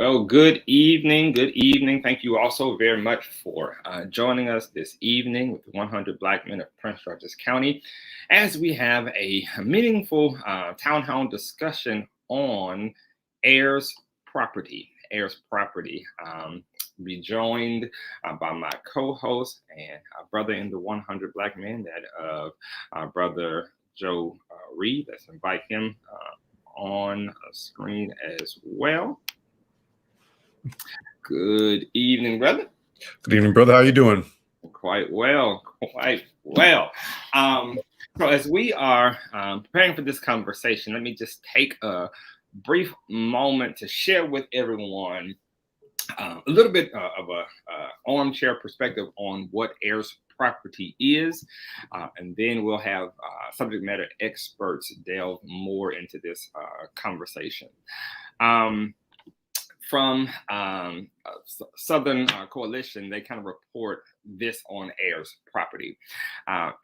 Well, good evening. Good evening. Thank you all so very much for joining us this evening with the 100 Black Men of Prince George's County as we have a meaningful town hall discussion on heirs property. Heirs property. Be joined by my co-host and brother in the 100 Black Men, that of brother Joe Reed. Let's invite him on a screen as well. Good evening, brother. Good evening, brother. How you doing? Quite well, quite well. So as we are preparing for this conversation, let me just take a brief moment to share with everyone a little bit of a armchair perspective on what heirs property is, and then we'll have subject matter experts delve more into this conversation. From Southern Coalition, they kind of report this on heirs property.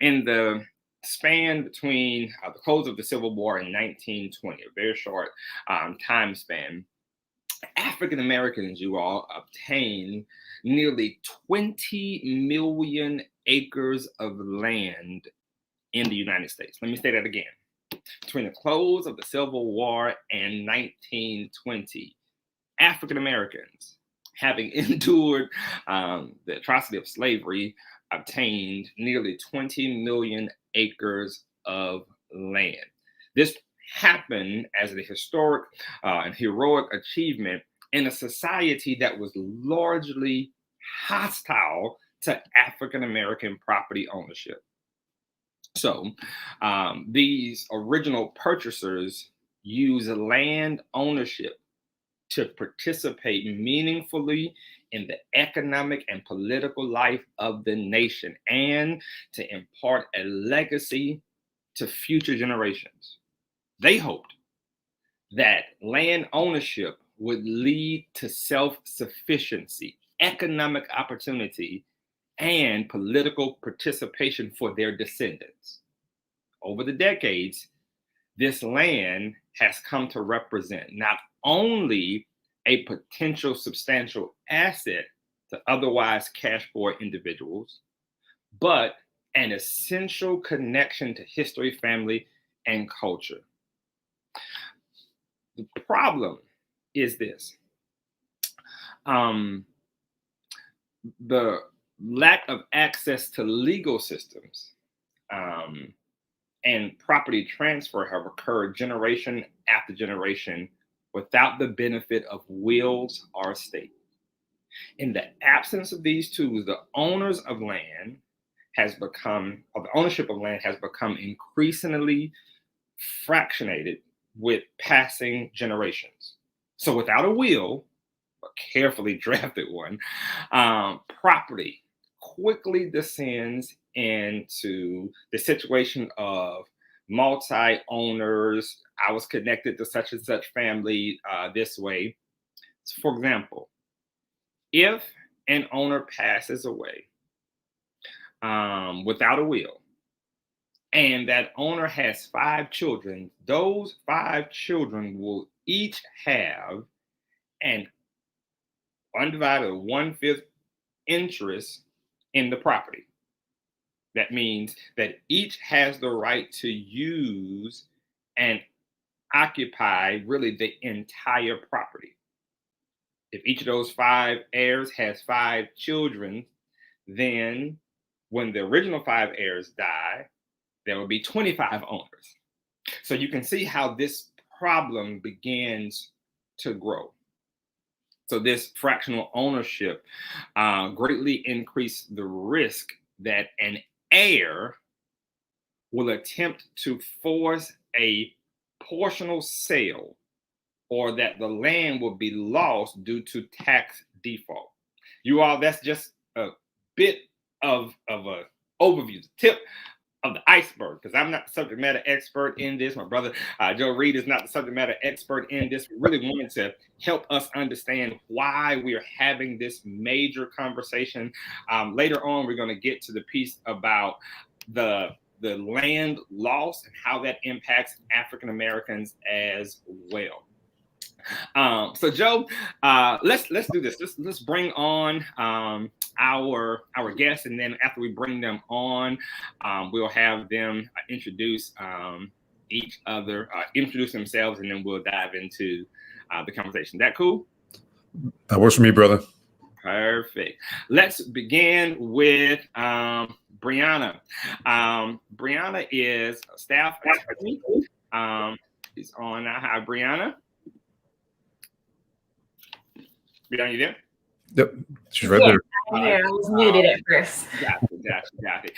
In the span between the close of the Civil War in 1920, a very short time span, African Americans, you all, obtained nearly 20 million acres of land in the United States. Let me say that again. Between the close of the Civil War and 1920, African Americans, having endured the atrocity of slavery, obtained nearly 20 million acres of land. This happened as a historic and heroic achievement in a society that was largely hostile to African American property ownership. So these original purchasers used land ownership to participate meaningfully in the economic and political life of the nation and to impart a legacy to future generations. They hoped that land ownership would lead to self-sufficiency, economic opportunity, and political participation for their descendants. Over the decades, this land has come to represent not only a potential substantial asset to otherwise cash poor individuals, but an essential connection to history, family, and culture. The problem is this. The lack of access to legal systems and property transfer have occurred generation after generation without the benefit of wills or estate. In the absence of these tools, the ownership of land has become increasingly fractionated with passing generations. So without a will, a carefully drafted one, property quickly descends into the situation of multi-owners. I was connected to such and such family this way. So for example, if an owner passes away without a will, and that owner has 5 children, those 5 children will each have an undivided 1/5 interest in the property. That means that each has the right to use and occupy really the entire property. If each of those 5 heirs has 5 children, then when the original 5 heirs die, there will be 25 owners. So you can see how this problem begins to grow. So this fractional ownership greatly increased the risk that an heir will attempt to force a portional sale, or that the land will be lost due to tax default. You all, that's just a bit of an overview, the tip of the iceberg, because I'm not the subject matter expert in this. My brother Joe Reed is not the subject matter expert in this. We really wanted to help us understand why we are having this major conversation. Later on, we're going to get to the piece about the land loss and how that impacts African Americans as well. So Joe, let's do this. Let's bring on our guests, and then after we bring them on, we'll have them introduce each other, introduce themselves, and then we'll dive into the conversation. That cool? That works for me, brother. Perfect. Let's begin with Brianna. Brianna is a staff attorney. She's on now. Hi, Brianna. Brianna, you there? Yep, she's right there. Yeah, I was muted at first. Got it.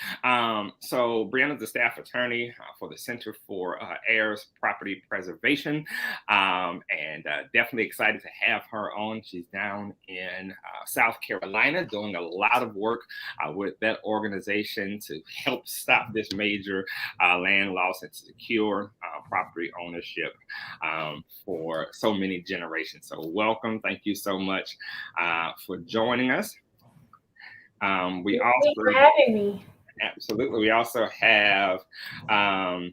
So Brianna's the staff attorney for the Center for Heirs Property Preservation, and definitely excited to have her on. She's down in South Carolina doing a lot of work with that organization to help stop this major land loss and secure property ownership for so many generations. So welcome. Thank you so much for joining us. Thank you for having me. Absolutely. We also have Guy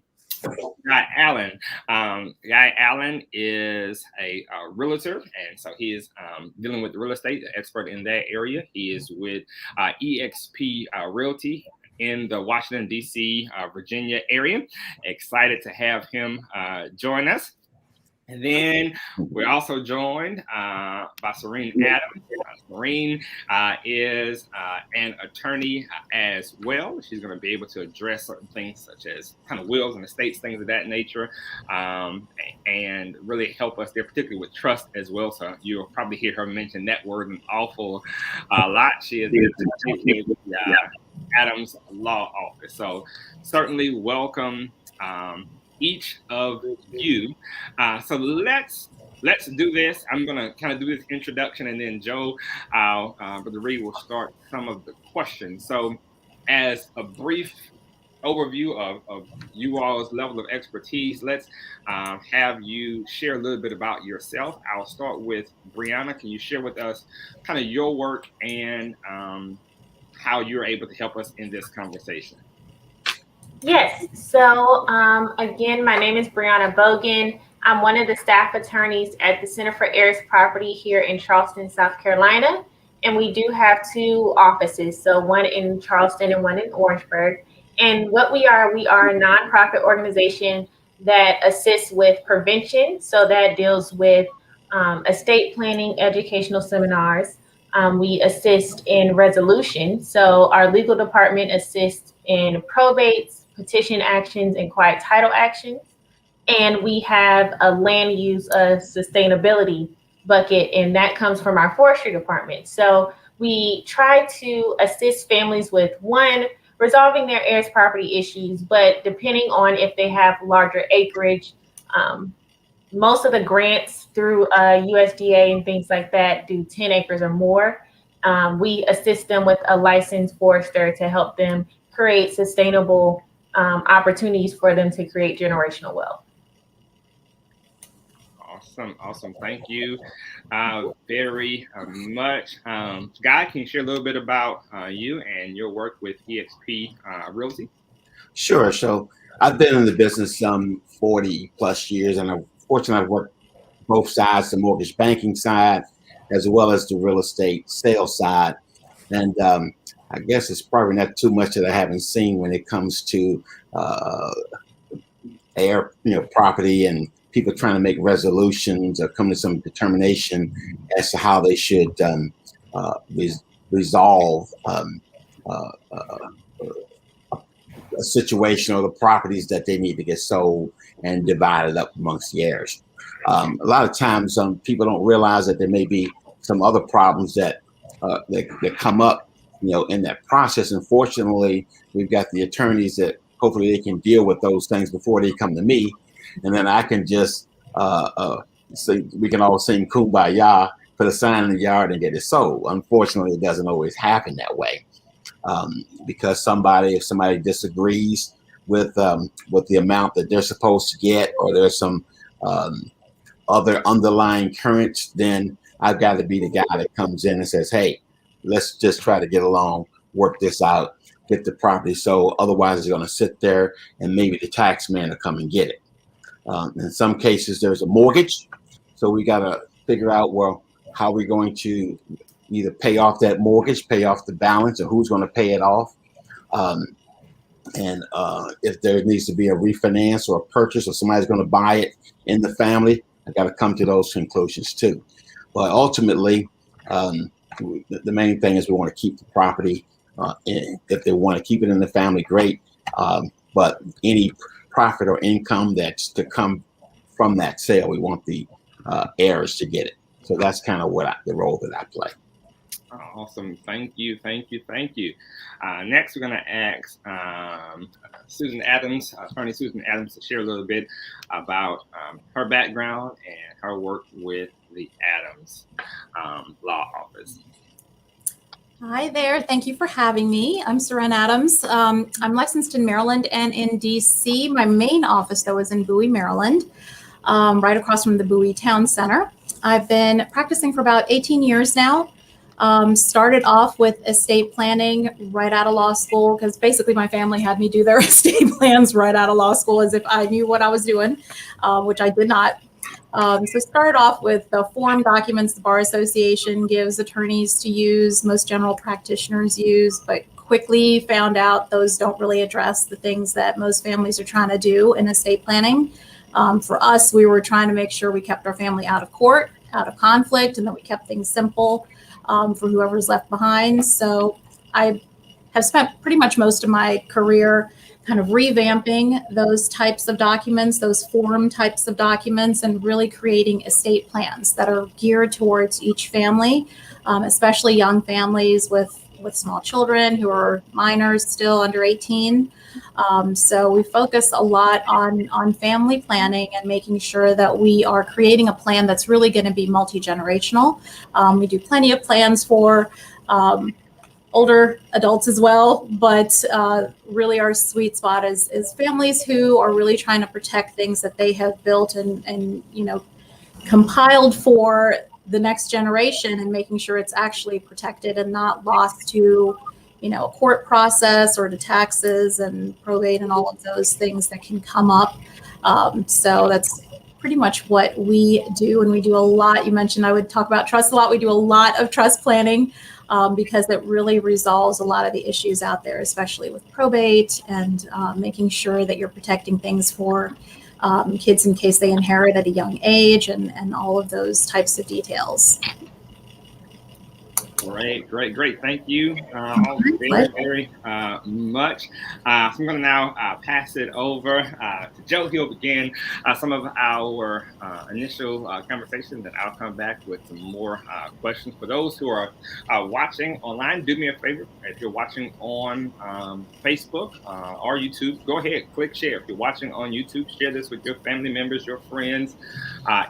Allen. Guy Allen is a realtor, and so he is dealing with real estate, an expert in that area. He is with EXP Realty in the Washington, D.C., Virginia area. Excited to have him join us. And then we're also joined by Serene Adams. Serene is an attorney as well. She's going to be able to address certain things such as kind of wills and estates, things of that nature, and really help us there, particularly with trust as well. So you'll probably hear her mention that word an awful lot. She is with the Adams Law Office. So certainly welcome each of you. So let's do this. I'm going to kind of do this introduction, and then Joe, Brother Reed will start some of the questions. So as a brief overview of you all's level of expertise, let's have you share a little bit about yourself. I'll start with Brianna. Can you share with us kind of your work and how you're able to help us in this conversation? Yes. So again, my name is Brianna Bogan. I'm one of the staff attorneys at the Center for Heirs Property here in Charleston, South Carolina. And we do have two offices, so one in Charleston and one in Orangeburg. And what we are a nonprofit organization that assists with prevention. So that deals with estate planning, educational seminars. We assist in resolution. So our legal department assists in probates, petition actions, and quiet title actions. And we have a land use sustainability bucket, and that comes from our forestry department. So we try to assist families with resolving their heirs property issues, but depending on if they have larger acreage, most of the grants through USDA and things like that do 10 acres or more. We assist them with a licensed forester to help them create sustainable opportunities for them to create generational wealth. Awesome. Thank you very much. Guy, can you share a little bit about you and your work with EXP Realty? Sure. So I've been in the business 40 plus years, and I'm fortunate I've worked both sides, the mortgage banking side, as well as the real estate sales side. And I guess it's probably not too much that I haven't seen when it comes to property and people trying to make resolutions or come to some determination as to how they should resolve a situation or the properties that they need to get sold and divided up amongst the heirs. A lot of times people don't realize that there may be some other problems that come up, in that process. Unfortunately, we've got the attorneys that hopefully they can deal with those things before they come to me, and then I can just so we can all sing Kumbaya, put a sign in the yard, and get it sold. Unfortunately, it doesn't always happen that way, because if somebody disagrees with the amount that they're supposed to get, or there's some other underlying currents, then I've got to be the guy that comes in and says, hey, let's just try to get along, work this out, get the property sold. Otherwise, it's going to sit there and maybe the tax man will come and get it. In some cases, there's a mortgage So we got to figure out, well, how we're going to either pay off that mortgage, pay off the balance, or who's going to pay it off. And if there needs to be a refinance or a purchase, or somebody's going to buy it in the family, I got to come to those conclusions too. But ultimately, the main thing is we want to keep the property. If they want to keep it in the family, great. But any profit or income that's to come from that sale, we want the heirs to get it. So that's kind of the role that I play. Awesome. Thank you. Next, we're going to ask Susan Adams, attorney Susan Adams, to share a little bit about her background and her work with the Adams Law Office. Hi there. Thank you for having me. I'm Seren Adams. I'm licensed in Maryland and in DC. My main office, though, is in Bowie, Maryland, right across from the Bowie Town Center. I've been practicing for about 18 years now. Started off with estate planning right out of law school, because basically my family had me do their estate plans right out of law school as if I knew what I was doing, which I did not. So started off with the form documents the Bar Association gives attorneys to use, most general practitioners use, but quickly found out those don't really address the things that most families are trying to do in estate planning. For us, we were trying to make sure we kept our family out of court, out of conflict, and that we kept things simple for whoever's left behind. So I have spent pretty much most of my career kind of revamping those types of documents, those form types of documents, and really creating estate plans that are geared towards each family, especially young families with small children who are minors, still under 18. So we focus a lot on family planning and making sure that we are creating a plan that's really going to be multi-generational. We do plenty of plans for older adults as well, but really our sweet spot is families who are really trying to protect things that they have built and compiled for the next generation, and making sure it's actually protected and not lost to a court process or to taxes and probate and all of those things that can come up. So that's pretty much what we do. And we do a lot. You mentioned I would talk about trust a lot. We do a lot of trust planning because it really resolves a lot of the issues out there, especially with probate and making sure that you're protecting things for kids in case they inherit at a young age and all of those types of details. Great. Thank you all very much. So I'm going to now pass it over to Joe. He'll begin some of our initial conversation, then I'll come back with some more questions. For those who are watching online, do me a favor. If you're watching on Facebook or YouTube, go ahead, click share. If you're watching on YouTube, share this with your family members, your friends.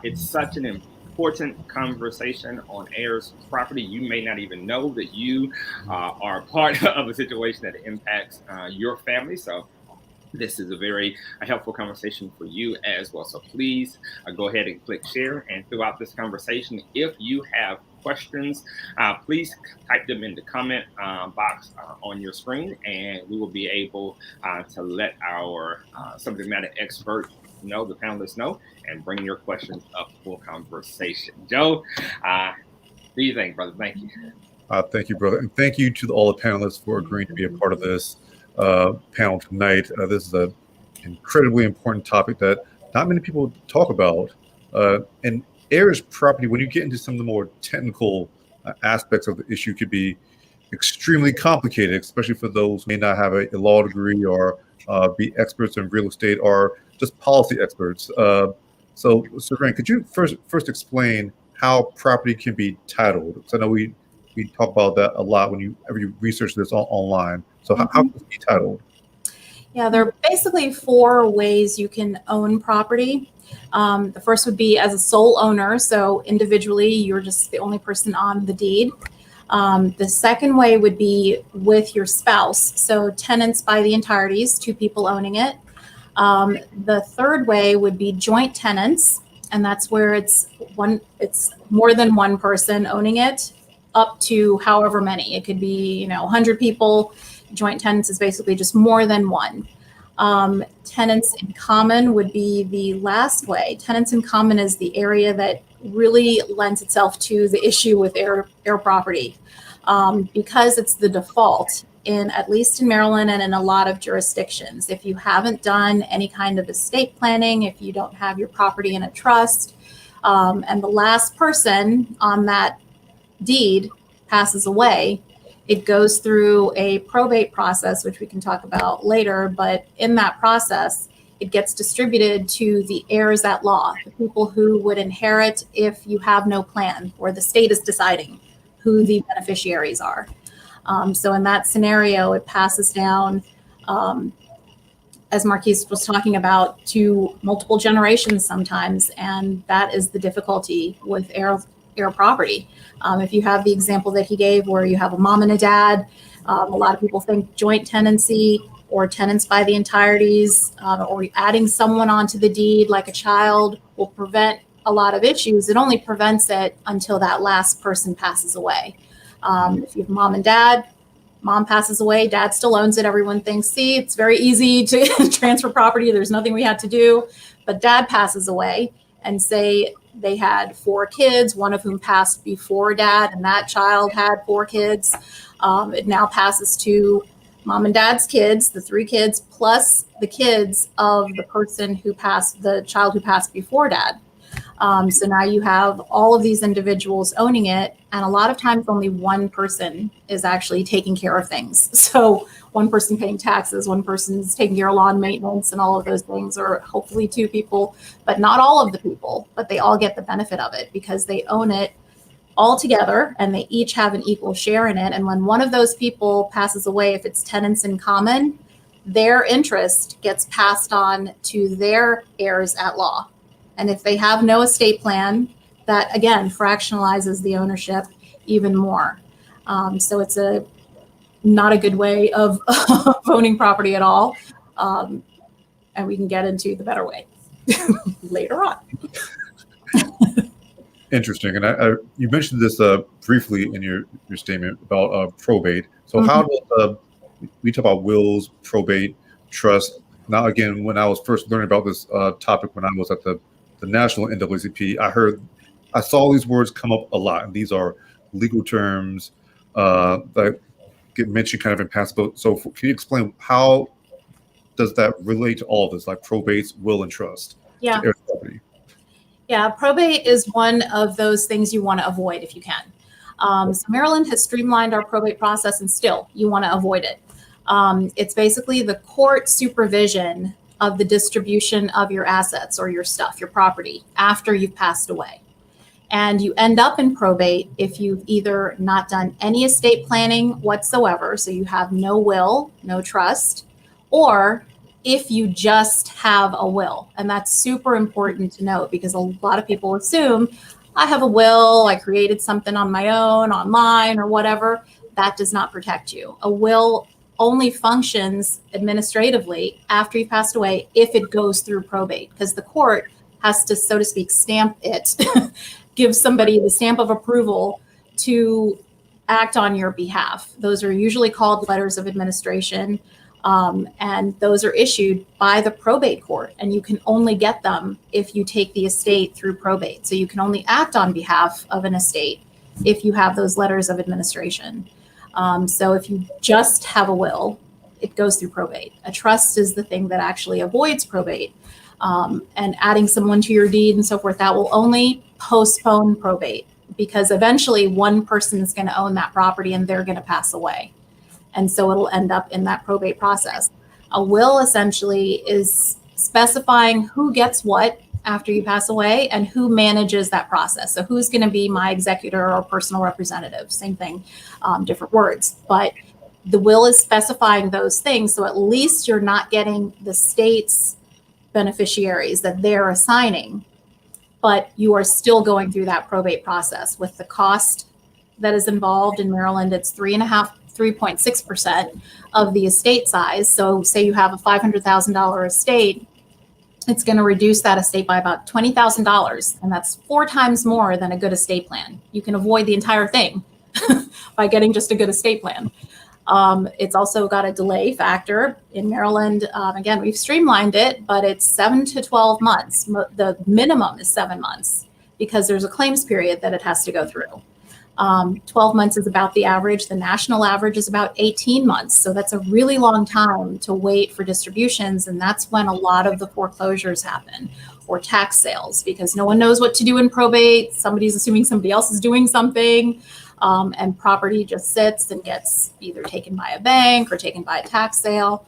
It's such an important conversation on heirs property. You may not even know that you are part of a situation that impacts your family. So this is a very helpful conversation for you as well. So please go ahead and click share. And throughout this conversation, if you have questions, please type them in the comment box on your screen, and we will be able to let our subject matter expert know, the panelists know, and bring your questions up for conversation. Joe, what do you think, brother? Thank you. Thank you, brother. And thank you to all the panelists for agreeing to be a part of this panel tonight. This is an incredibly important topic that not many people talk about. And heirs property, when you get into some of the more technical aspects of the issue, could be extremely complicated, especially for those who may not have a law degree or be experts in real estate or just policy experts. So Seren, could you first explain how property can be titled? Because I know we talk about that a lot whenever you research this online. So how can it be titled? Yeah, there are basically 4 ways you can own property. The first would be as a sole owner. So individually, you're just the only person on the deed. The second way would be with your spouse. So tenants by the entireties, 2 people owning it. The third way would be joint tenants, and that's where it's more than one person owning it, up to however many. It could be 100 people. Joint tenants is basically just more than one. Tenants in common would be the last way. Tenants in common is the area that really lends itself to the issue with heir property, because it's the default in, at least in Maryland and in a lot of jurisdictions. If you haven't done any kind of estate planning, if you don't have your property in a trust, and the last person on that deed passes away, it goes through a probate process, which we can talk about later. But in that process, it gets distributed to the heirs at law, the people who would inherit if you have no plan, or the state is deciding who the beneficiaries are. So in that scenario, it passes down, as Marquise was talking about, to multiple generations sometimes. And that is the difficulty with heir property. If you have the example that he gave where you have a mom and a dad, a lot of people think joint tenancy or tenants by the entireties, or adding someone onto the deed like a child will prevent a lot of issues. It only prevents it until that last person passes away. If you have mom and dad, mom passes away, dad still owns it. Everyone thinks, see, it's very easy to transfer property. There's nothing we had to do. But dad passes away, and say they had 4 kids, one of whom passed before dad, and that child had 4 kids. It now passes to mom and dad's kids, the 3 kids, plus the kids of the person who passed, the child who passed before dad. So now you have all of these individuals owning it, and a lot of times only one person is actually taking care of things. So one person paying taxes, one person's taking care of lawn maintenance and all of those things, or hopefully 2 people, but not all of the people, but they all get the benefit of it because they own it all together and they each have an equal share in it. And when one of those people passes away, if it's tenants in common, their interest gets passed on to their heirs at law. And if they have no estate plan, that again fractionalizes the ownership even more. So it's not a good way of owning property at all. And we can get into the better way later on. Interesting. And you mentioned this briefly in your statement about probate. So how does we talk about wills, probate, trust? Now, again, when I was first learning about this topic, when I was at the National NAACP, I saw these words come up a lot, and these are legal terms that get mentioned kind of in past. So can you explain how does that relate to all of this, like probates, will, and trust? Yeah. Yeah, probate is one of those things you want to avoid if you can. So Maryland has streamlined our probate process, and still you want to avoid it. It's basically the court supervision of the distribution of your assets or your stuff, your property, after you've passed away. And you end up in probate if you've either not done any estate planning whatsoever, so you have no will, no trust, or if you just have a will. And that's super important to note because a lot of people assume, I have a will, I created something on my own, online or whatever. That does not protect you. A will only functions administratively after you passed away if it goes through probate, because the court has to, so to speak, stamp it, give somebody the stamp of approval to act on your behalf. Those are usually called letters of administration, and those are issued by the probate court, and you can only get them if you take the estate through probate. So you can only act on behalf of an estate if you have those letters of administration. So if you just have a will, it goes through probate. A trust is the thing that actually avoids probate. And adding someone to your deed and so forth, that will only postpone probate because eventually one person is going to own that property and they're going to pass away. And so it'll end up in that probate process. A will essentially is specifying who gets what after you pass away and who manages that process. So who's going to be my executor or personal representative, same thing, different words. But the will is specifying those things. So at least you're not getting the state's beneficiaries that they're assigning, but you are still going through that probate process with the cost that is involved. In Maryland, it's 3.6% of the estate size. So say you have a $500,000 estate, it's going to reduce that estate by about $20,000. And that's 4 times more than a good estate plan. You can avoid the entire thing by getting just a good estate plan. It's also got a delay factor in Maryland. Again, we've streamlined it, but it's 7 to 12 months. The minimum is 7 months. because there's a claims period that it has to go through. 12 months is about the average. The national average is about 18 months. So that's a really long time to wait for distributions. And that's when a lot of the foreclosures happen, or tax sales, because no one knows what to do in probate. Somebody's assuming somebody else is doing something, and property just sits and gets either taken by a bank or taken by a tax sale.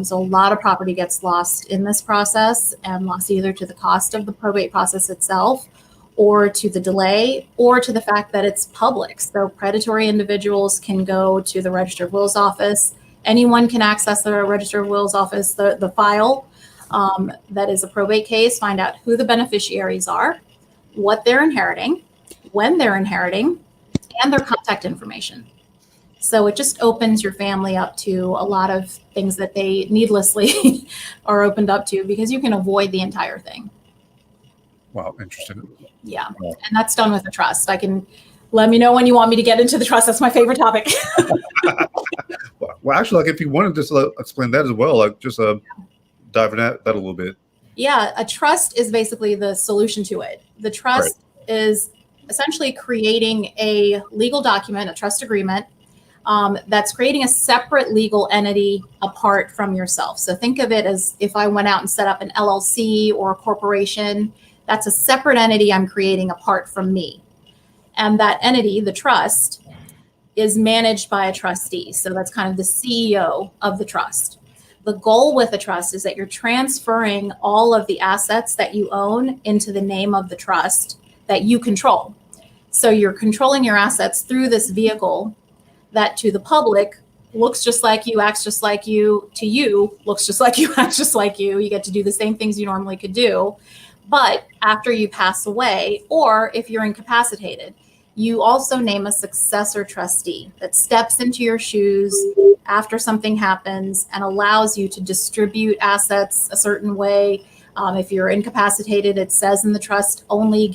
So a lot of property gets lost in this process, and lost either to the cost of the probate process itself, or to the delay, or to the fact that it's public. So predatory individuals can go to the Register of Wills office. Anyone can access the Register of Wills office, the file that is a probate case, find out who the beneficiaries are, what they're inheriting, when they're inheriting, and their contact information. So it just opens your family up to a lot of things that they needlessly are opened up to, because you can avoid the entire thing. Wow, interesting. Yeah, and that's done with a trust. Let me know when you want me to get into the trust. That's my favorite topic. Well, actually, like if you wanted to just explain that as well, like just dive in that a little bit. Yeah, a trust is basically the solution to it. The trust is essentially creating a legal document, a trust agreement, that's creating a separate legal entity apart from yourself. So think of it as if I went out and set up an LLC or a corporation. That's a separate entity I'm creating apart from me. And that entity, the trust, is managed by a trustee. So that's kind of the CEO of the trust. The goal with a trust is that you're transferring all of the assets that you own into the name of the trust that you control. So you're controlling your assets through this vehicle that to the public looks just like you, acts just like you, to you looks just like you, acts just like you. You get to do the same things you normally could do. But after you pass away, or if you're incapacitated, you also name a successor trustee that steps into your shoes after something happens and allows you to distribute assets a certain way. If you're incapacitated, it says in the trust, only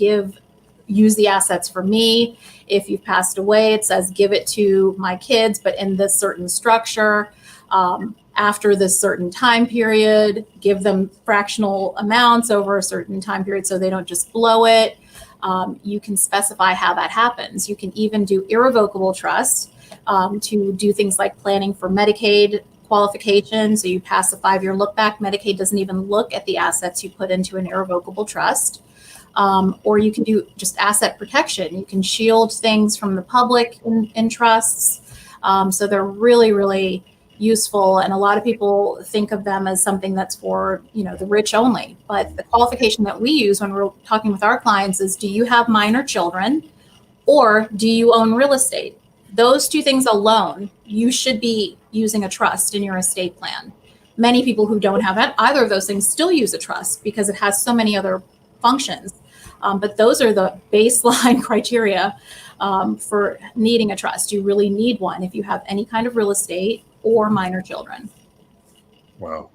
use the assets for me. If you've passed away, it says give it to my kids, but in this certain structure. After this certain time period, give them fractional amounts over a certain time period so they don't just blow it. You can specify how that happens. You can even do irrevocable trust to do things like planning for Medicaid qualification. So you pass a 5-year look back. Medicaid doesn't even look at the assets you put into an irrevocable trust. Or you can do just asset protection. You can shield things from the public in trusts. So they're really, really useful. And a lot of people think of them as something that's for, the rich only. But the qualification that we use when we're talking with our clients is, do you have minor children, or do you own real estate? Those two things alone, you should be using a trust in your estate plan. Many people who don't have either of those things still use a trust because it has so many other functions. But those are the baseline criteria for needing a trust. You really need one if you have any kind of real estate or minor children. Wow.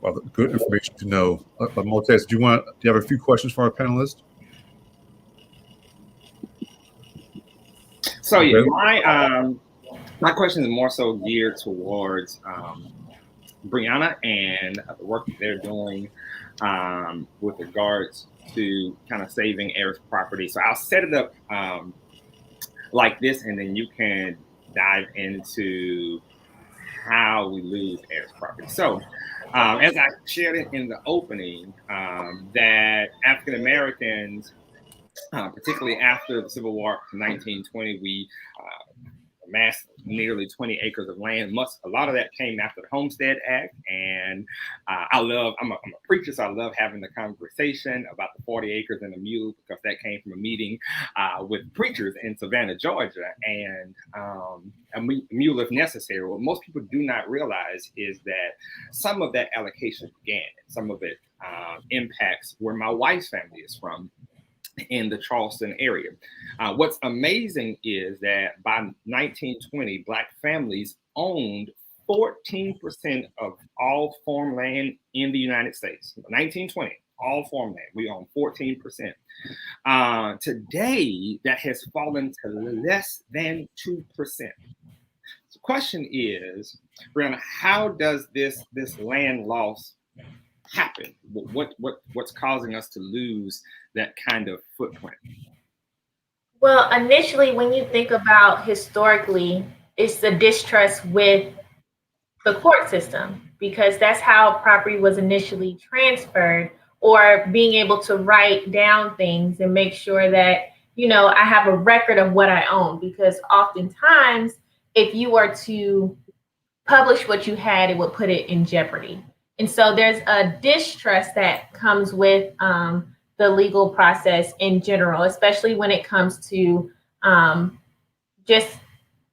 Well, good information to know. Montez, do you have a few questions for our panelists? So yeah, my question is more so geared towards Brianna and the work that they're doing with regards to kind of saving heirs property. So I'll set it up like this, and then you can dive into how we lose heirs property. So as I shared it in the opening, that African Americans, particularly after the Civil War of 1920, we amassed nearly 20 acres of land. A lot of that came after the Homestead Act. And I'm a preacher, so I love having the conversation about the 40 acres and a mule, because that came from a meeting with preachers in Savannah, Georgia. And a mule if necessary. What most people do not realize is that some of that allocation began, some of it impacts where my wife's family is from, in the Charleston area. What's amazing is that by 1920, Black families owned 14% of all farmland in the United States. 1920, all farmland, we own 14%. Today, that has fallen to less than 2%. The question is, Brianna, how does this land loss happen? What's causing us to lose that kind of footprint? Well, initially, when you think about historically, it's the distrust with the court system, because that's how property was initially transferred, or being able to write down things and make sure that, I have a record of what I own. Because oftentimes, if you were to publish what you had, it would put it in jeopardy. And so there's a distrust that comes with the legal process in general, especially when it comes to just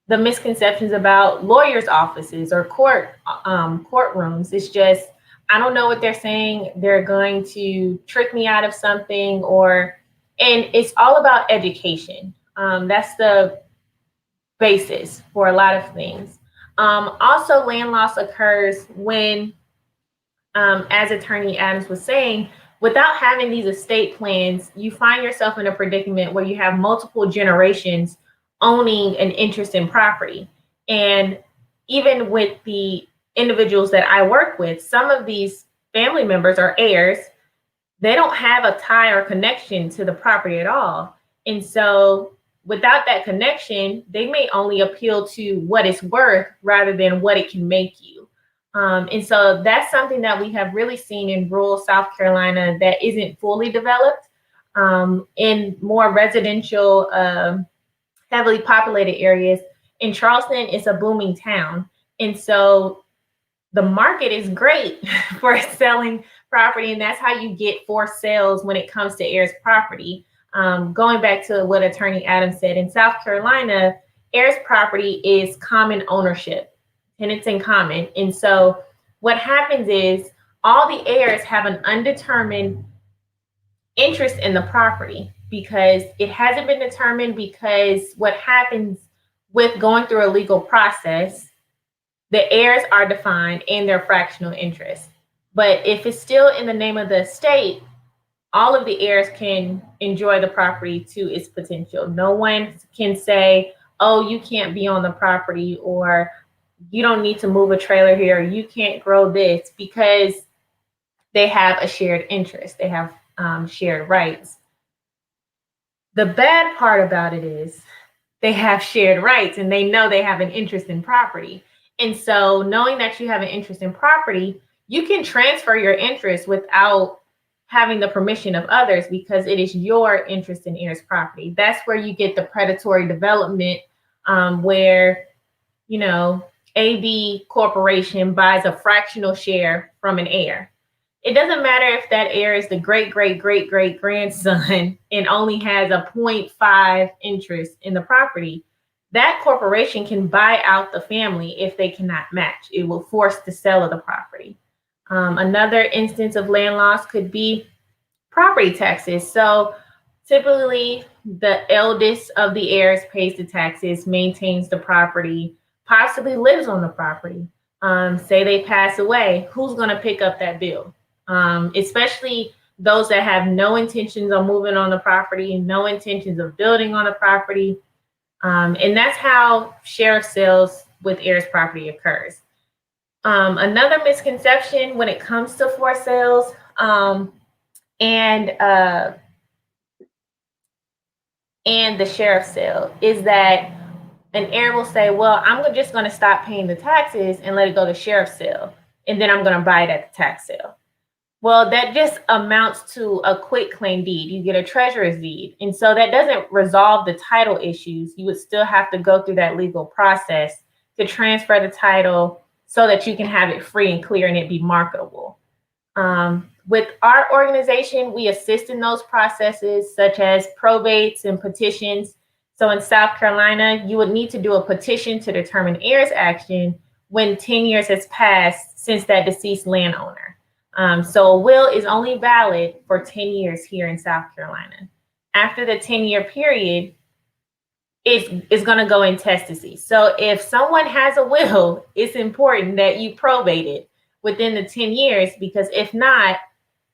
the misconceptions about lawyers' offices or courtrooms. It's just, I don't know what they're saying. They're going to trick me out of something, and it's all about education. That's the basis for a lot of things. Also, land loss occurs when, as Attorney Adams was saying, without having these estate plans, you find yourself in a predicament where you have multiple generations owning an interest in property. And even with the individuals that I work with, some of these family members are heirs. They don't have a tie or connection to the property at all. And so without that connection, they may only appeal to what it's worth rather than what it can make you. And so that's something that we have really seen in rural South Carolina that isn't fully developed. In more residential, heavily populated areas. In Charleston, it's a booming town. And so the market is great for selling property. And that's how you get forced sales when it comes to heirs property. Going back to what Attorney Adams said, in South Carolina, heirs property is common ownership, and it's in common. And so what happens is all the heirs have an undetermined interest in the property, because it hasn't been determined, because what happens with going through a legal process, the heirs are defined and their fractional interest. But if it's still in the name of the estate, all of the heirs can enjoy the property to its potential. No one can say, oh, you can't be on the property, or you don't need to move a trailer here, you can't grow this, because they have a shared interest. They have shared rights. The bad part about it is they have shared rights and they know they have an interest in property. And so knowing that you have an interest in property, you can transfer your interest without having the permission of others, because it is your interest in heirs property. That's where you get the predatory development, where, AB Corporation buys a fractional share from an heir. It doesn't matter if that heir is the great, great, great, great grandson and only has a 0.5 interest in the property. That corporation can buy out the family if they cannot match. It will force the sale of the property. Another instance of land loss could be property taxes. So typically, the eldest of the heirs pays the taxes, maintains the property, possibly lives on the property. Say they pass away, who's going to pick up that bill? Especially those that have no intentions of moving on the property, no intentions of building on the property. And that's how share of sales with heirs property occurs. Another misconception when it comes to forced sales and the share of sale is that an heir will say, well, I'm just going to stop paying the taxes and let it go to share of sale, and then I'm going to buy it at the tax sale. Well, that just amounts to a quit claim deed. You get a treasurer's deed. And so that doesn't resolve the title issues. You would still have to go through that legal process to transfer the title so that you can have it free and clear and it be marketable. With our organization, we assist in those processes, such as probates and petitions. So in South Carolina, you would need to do a petition to determine heirs action when 10 years has passed since that deceased landowner. So a will is only valid for 10 years here in South Carolina. After the 10-year period, it's going to go in intestacy. So if someone has a will, it's important that you probate it within the 10 years, because if not,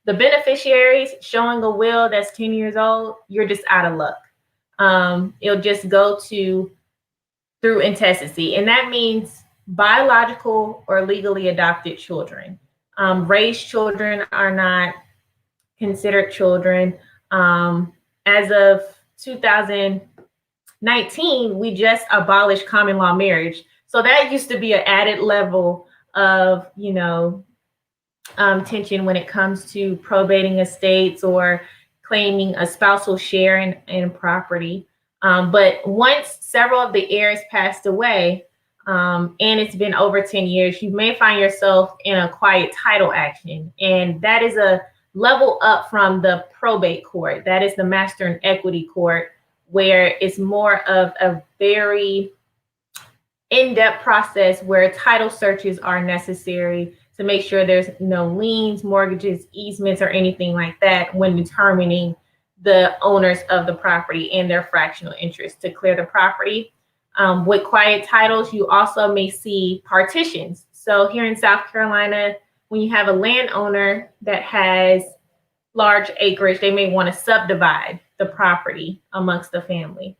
the beneficiaries showing a will that's 10 years old, you're just out of luck. It'll just go through intestacy. And that means biological or legally adopted children. Raised children are not considered children. As of 2019, we just abolished common law marriage. So that used to be an added level of, tension when it comes to probating estates or claiming a spousal share in property. But once several of the heirs passed away, and it's been over 10 years, you may find yourself in a quiet title action. And that is a level up from the probate court. That is the master and equity court, where it's more of a very in-depth process where title searches are necessary to make sure there's no liens, mortgages, easements, or anything like that when determining the owners of the property and their fractional interest to clear the property. With quiet titles, you also may see partitions. So here in South Carolina, when you have a landowner that has large acreage, they may want to subdivide the property amongst the family.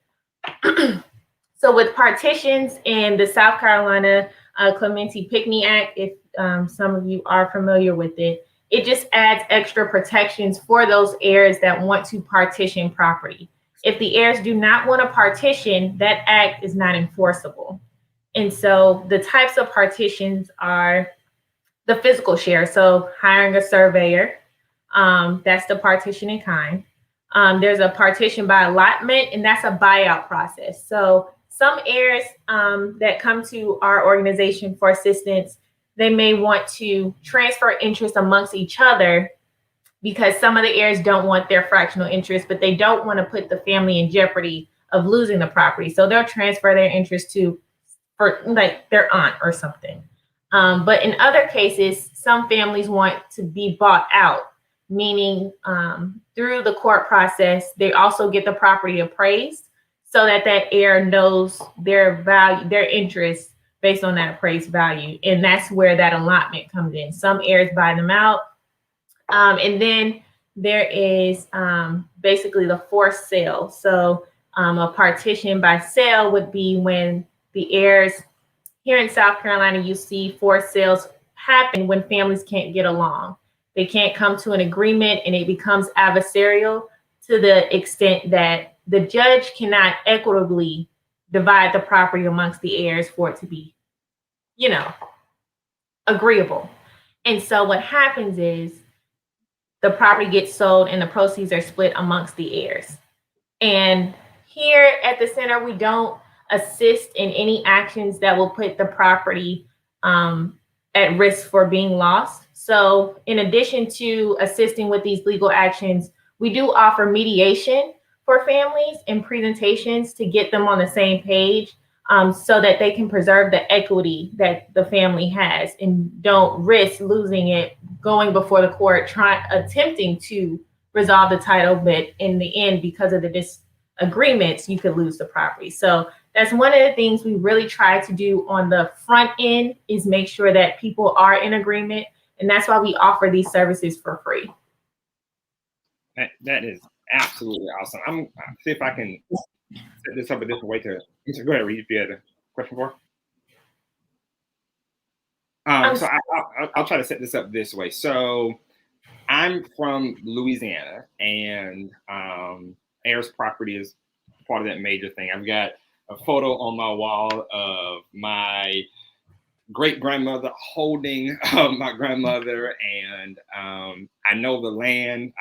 So with partitions in the South Carolina Clemency-Pinckney Act, if some of you are familiar with it, it just adds extra protections for those heirs that want to partition property. If the heirs do not want to partition, that act is not enforceable. And so the types of partitions are the physical share. So hiring a surveyor, that's the partition in kind. There's a partition by allotment, and that's a buyout process. So some heirs that come to our organization for assistance, they may want to transfer interest amongst each other because some of the heirs don't want their fractional interest, but they don't want to put the family in jeopardy of losing the property. So they'll transfer their interest for like their aunt or something. But in other cases, some families want to be bought out, meaning through the court process, they also get the property appraised so that heir knows their value, their interest based on that appraised value. And that's where that allotment comes in. Some heirs buy them out. And then there is basically the forced sale. So a partition by sale would be when the heirs, here in South Carolina, you see forced sales happen when families can't get along. They can't come to an agreement, and it becomes adversarial to the extent that the judge cannot equitably divide the property amongst the heirs for it to be, agreeable. And so what happens is the property gets sold and the proceeds are split amongst the heirs. And here at the center, we don't assist in any actions that will put the property at risk for being lost. So in addition to assisting with these legal actions, we do offer mediation for families and presentations to get them on the same page so that they can preserve the equity that the family has and don't risk losing it going before the court, attempting to resolve the title, but in the end, because of the disagreements, you could lose the property. So that's one of the things we really try to do on the front end, is make sure that people are in agreement. And that's why we offer these services for free. That is absolutely awesome. I'm see if I can set this up a different way to go ahead, Reed, if you had a question for. So I'll try to set this up this way. So I'm from Louisiana, and Heirs property is part of that major thing. I've got a photo on my wall of my great grandmother holding my grandmother, and I know the land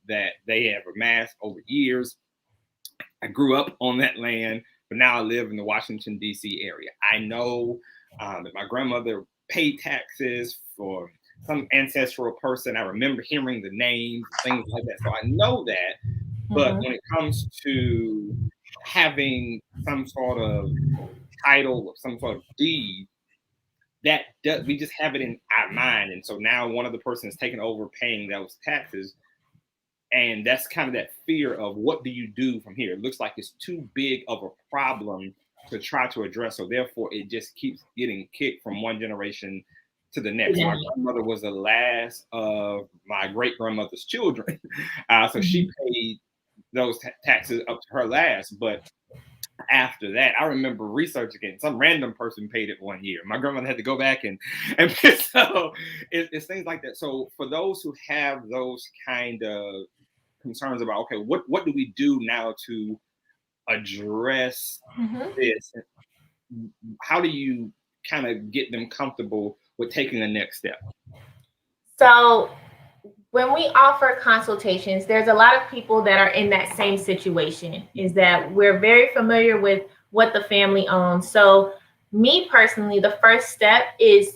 that they have amassed over years. I grew up on that land, but now I live in the Washington, D.C. area. I know that my grandmother paid taxes for some ancestral person. I remember hearing the names, things like that. So I know that. But when it comes to having some sort of title or some sort of deed, we just have it in our mind. And so now one of the persons taking over paying those taxes. And that's kind of that fear of, what do you do from here? It looks like it's too big of a problem to try to address. So therefore, it just keeps getting kicked from one generation to the next. My grandmother was the last of my great grandmother's children. So she paid those taxes up to her last. But after that, I remember researching it. Some random person paid it one year. My grandmother had to go back and so it's things like that. So for those who have those kind of concerns about, okay, what do we do now to address this? How do you kind of get them comfortable with taking the next step? So when we offer consultations, there's a lot of people that are in that same situation, is that we're very familiar with what the family owns. So me personally, the first step is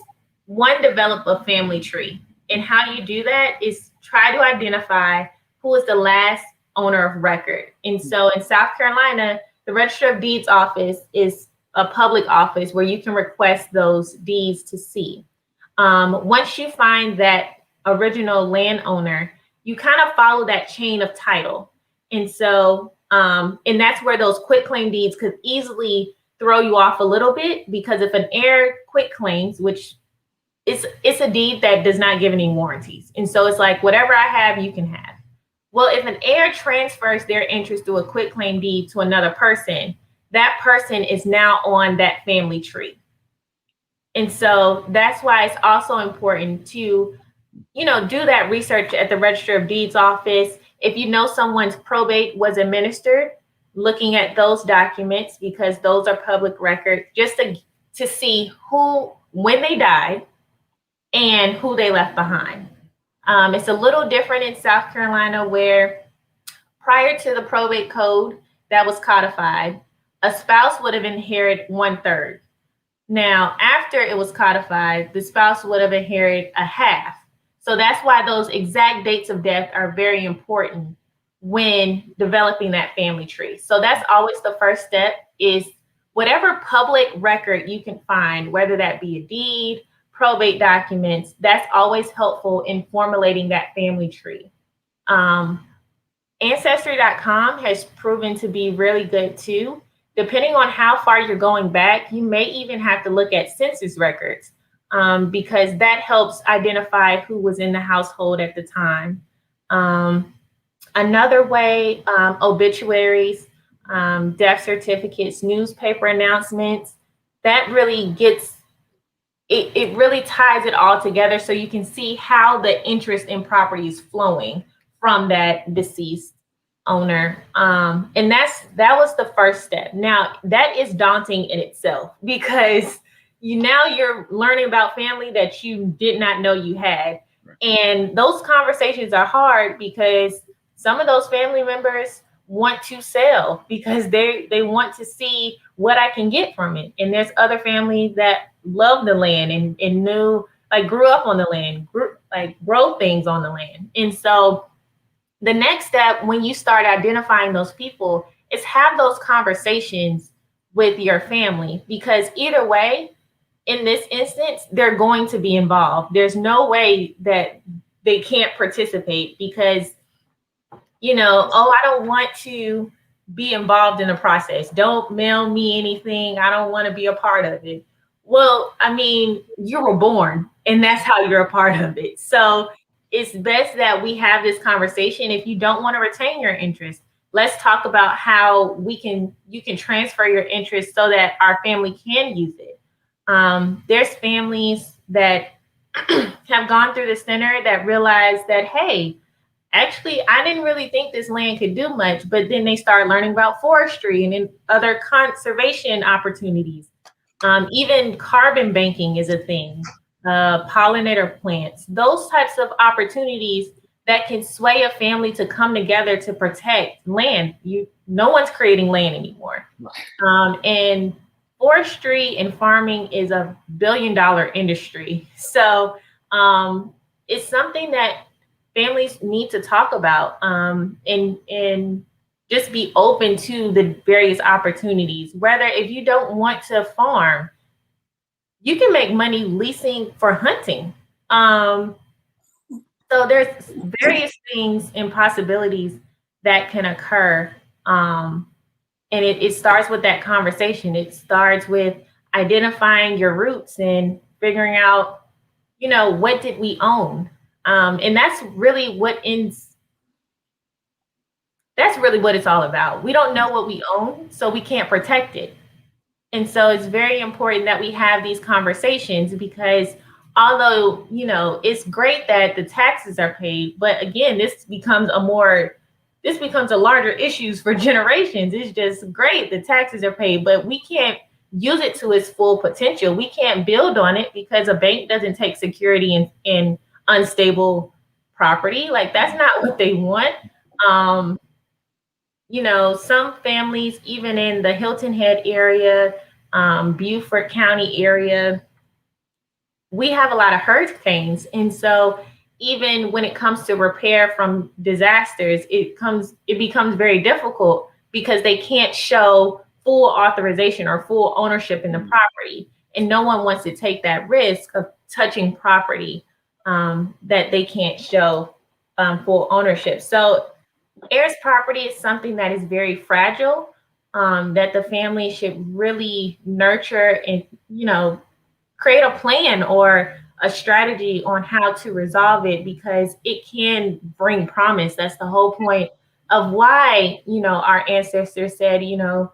develop a family tree. And how you do that is try to identify who is the last owner of record. And so in South Carolina, the Register of Deeds office is a public office where you can request those deeds to see. Once you find that original landowner, you kind of follow that chain of title. And so, and that's where those quitclaim deeds could easily throw you off a little bit, because if an heir quitclaims, which it's a deed that does not give any warranties. And so it's like, whatever I have, you can have. Well, if an heir transfers their interest through a quitclaim deed to another person, that person is now on that family tree. And so that's why it's also important to, do that research at the Register of Deeds office. If you know someone's probate was administered, looking at those documents, because those are public record, just to see when they died and who they left behind. It's a little different in South Carolina, where prior to the probate code that was codified, a spouse would have inherited 1/3. Now, after it was codified, the spouse would have inherited a half. So that's why those exact dates of death are very important when developing that family tree. So that's always the first step, is whatever public record you can find, whether that be a deed, probate documents, that's always helpful in formulating that family tree. Ancestry.com has proven to be really good too. Depending on how far you're going back, you may even have to look at census records, because that helps identify who was in the household at the time. Another way, obituaries, death certificates, newspaper announcements, that really gets, it really ties it all together, so you can see how the interest in property is flowing from that deceased owner. And that was the first step. Now, that is daunting in itself, because you're learning about family that you did not know you had. And those conversations are hard, because some of those family members want to sell because they want to see what I can get from it. And there's other families that love the land and knew, grew up on the land, grow things on the land. And so the next step, when you start identifying those people, is have those conversations with your family, because either way, in this instance, they're going to be involved. There's no way that they can't participate, because, I don't want to be involved in the process. Don't mail me anything. I don't want to be a part of it. Well, I mean, you were born, and that's how you're a part of it. So it's best that we have this conversation. If you don't want to retain your interest, let's talk about how you can transfer your interest so that our family can use it. There's families that have gone through the center that realize that, hey, actually, I didn't really think this land could do much, but then they start learning about forestry and then other conservation opportunities. Even carbon banking is a thing. Pollinator plants, those types of opportunities that can sway a family to come together to protect land. No one's creating land anymore. And forestry and farming is a billion-dollar industry. So it's something that families need to talk about, and just be open to the various opportunities. Whether if you don't want to farm, you can make money leasing for hunting. So there's various things and possibilities that can occur. And it starts with that conversation. It starts with identifying your roots and figuring out, what did we own? And that's really that's really what it's all about. We don't know what we own, so we can't protect it. And so it's very important that we have these conversations, because although, you know, it's great that the taxes are paid, but again, this becomes a larger issues for generations. It's just great the taxes are paid, but we can't use it to its full potential. We can't build on it because a bank doesn't take security in unstable property. Like, that's not what they want. You know, some families, even in the Hilton Head area, Beaufort County area, we have a lot of hurricanes. And so even when it comes to repair from disasters, it becomes very difficult because they can't show full authorization or full ownership in the property. And no one wants to take that risk of touching property that they can't show full ownership. So heirs property is something that is very fragile, that the family should really nurture and, you know, create a plan or a strategy on how to resolve it, because it can bring promise. That's the whole point of why, you know, our ancestors said, you know,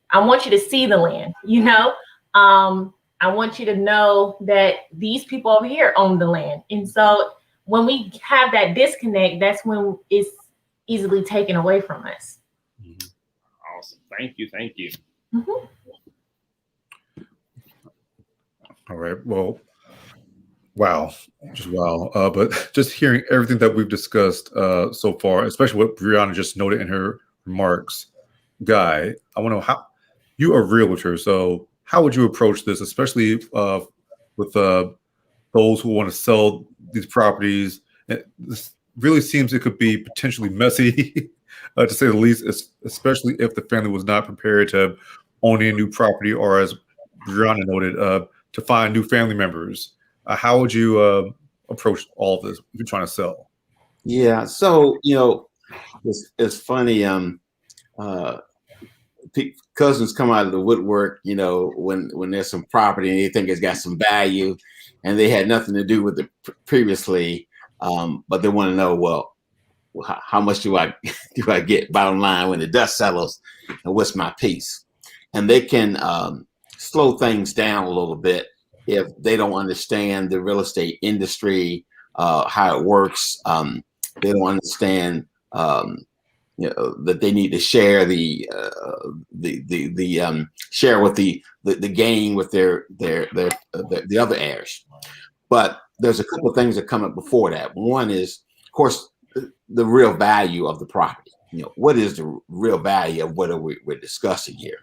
I want you to see the land, you know, I want you to know that these people over here own the land. And so when we have that disconnect, that's when it's easily taken away from us. Awesome. Thank you. Mm-hmm. All right. Well, wow. Just wow. But just hearing everything that we've discussed so far, especially what Brianna just noted in her remarks, Guy, I want to know how you are a realtor. So how would you approach this, especially with those who want to sell these properties? This really seems it could be potentially messy, to say the least, especially if the family was not prepared to own a new property, or, as Brianna noted, to find new family members. How would you approach all of this if you're trying to sell? Yeah, so, you know, it's funny. Cousins come out of the woodwork, you know, when there's some property and they think it's got some value, and they had nothing to do with it previously, but they want to know, well, how much do I get bottom line when the dust settles, and what's my piece? And they can slow things down a little bit if they don't understand the real estate industry, how it works. They don't understand you know, that they need to share the share with the gain with the other heirs. But there's a couple of things that come up before that. One is, of course, the real value of the property. You know, what is the real value of what we're discussing here?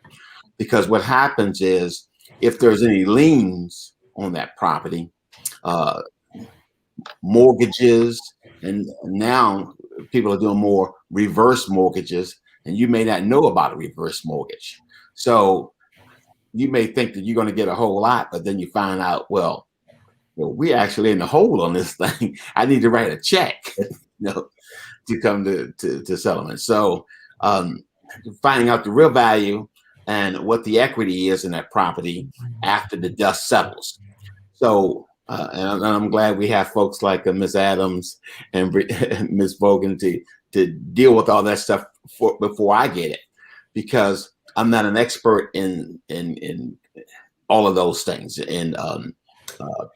Because what happens is, if there's any liens on that property, mortgages, and now people are doing more reverse mortgages, and you may not know about a reverse mortgage. So you may think that you're going to get a whole lot, but then you find out, well, we're actually in the hole on this thing. I need to write a check, you know, to come to settlement. So finding out the real value and what the equity is in that property after the dust settles. So, and I'm glad we have folks like Ms. Adams and Ms. Bogan to deal with all that stuff before I get it, because I'm not an expert in all of those things. In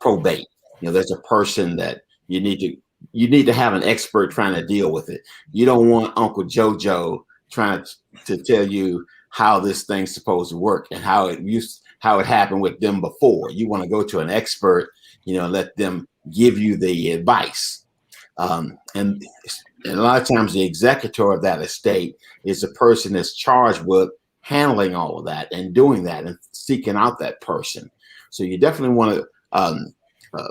probate, you know, there's a person that you need to have an expert trying to deal with it. You don't want Uncle JoJo trying to tell you how this thing's supposed to work and how it happened with them before. You want to go to an expert, you know, let them give you the advice. And a lot of times the executor of that estate is the person that's charged with handling all of that and doing that and seeking out that person. So you definitely want to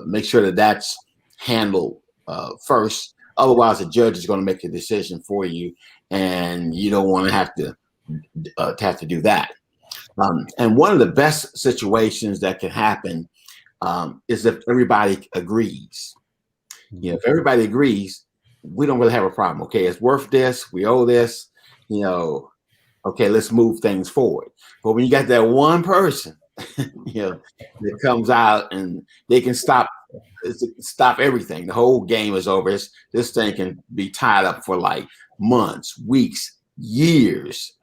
make sure that that's handled first. Otherwise, the judge is going to make a decision for you, and you don't want to have to do that. And one of the best situations that can happen is if everybody agrees. You know, if everybody agrees, we don't really have a problem. Okay, it's worth this. We owe this. You know, okay, let's move things forward. But when you got that one person, you know, that comes out and they can stop everything. The whole game is over. This thing can be tied up for like months, weeks, years.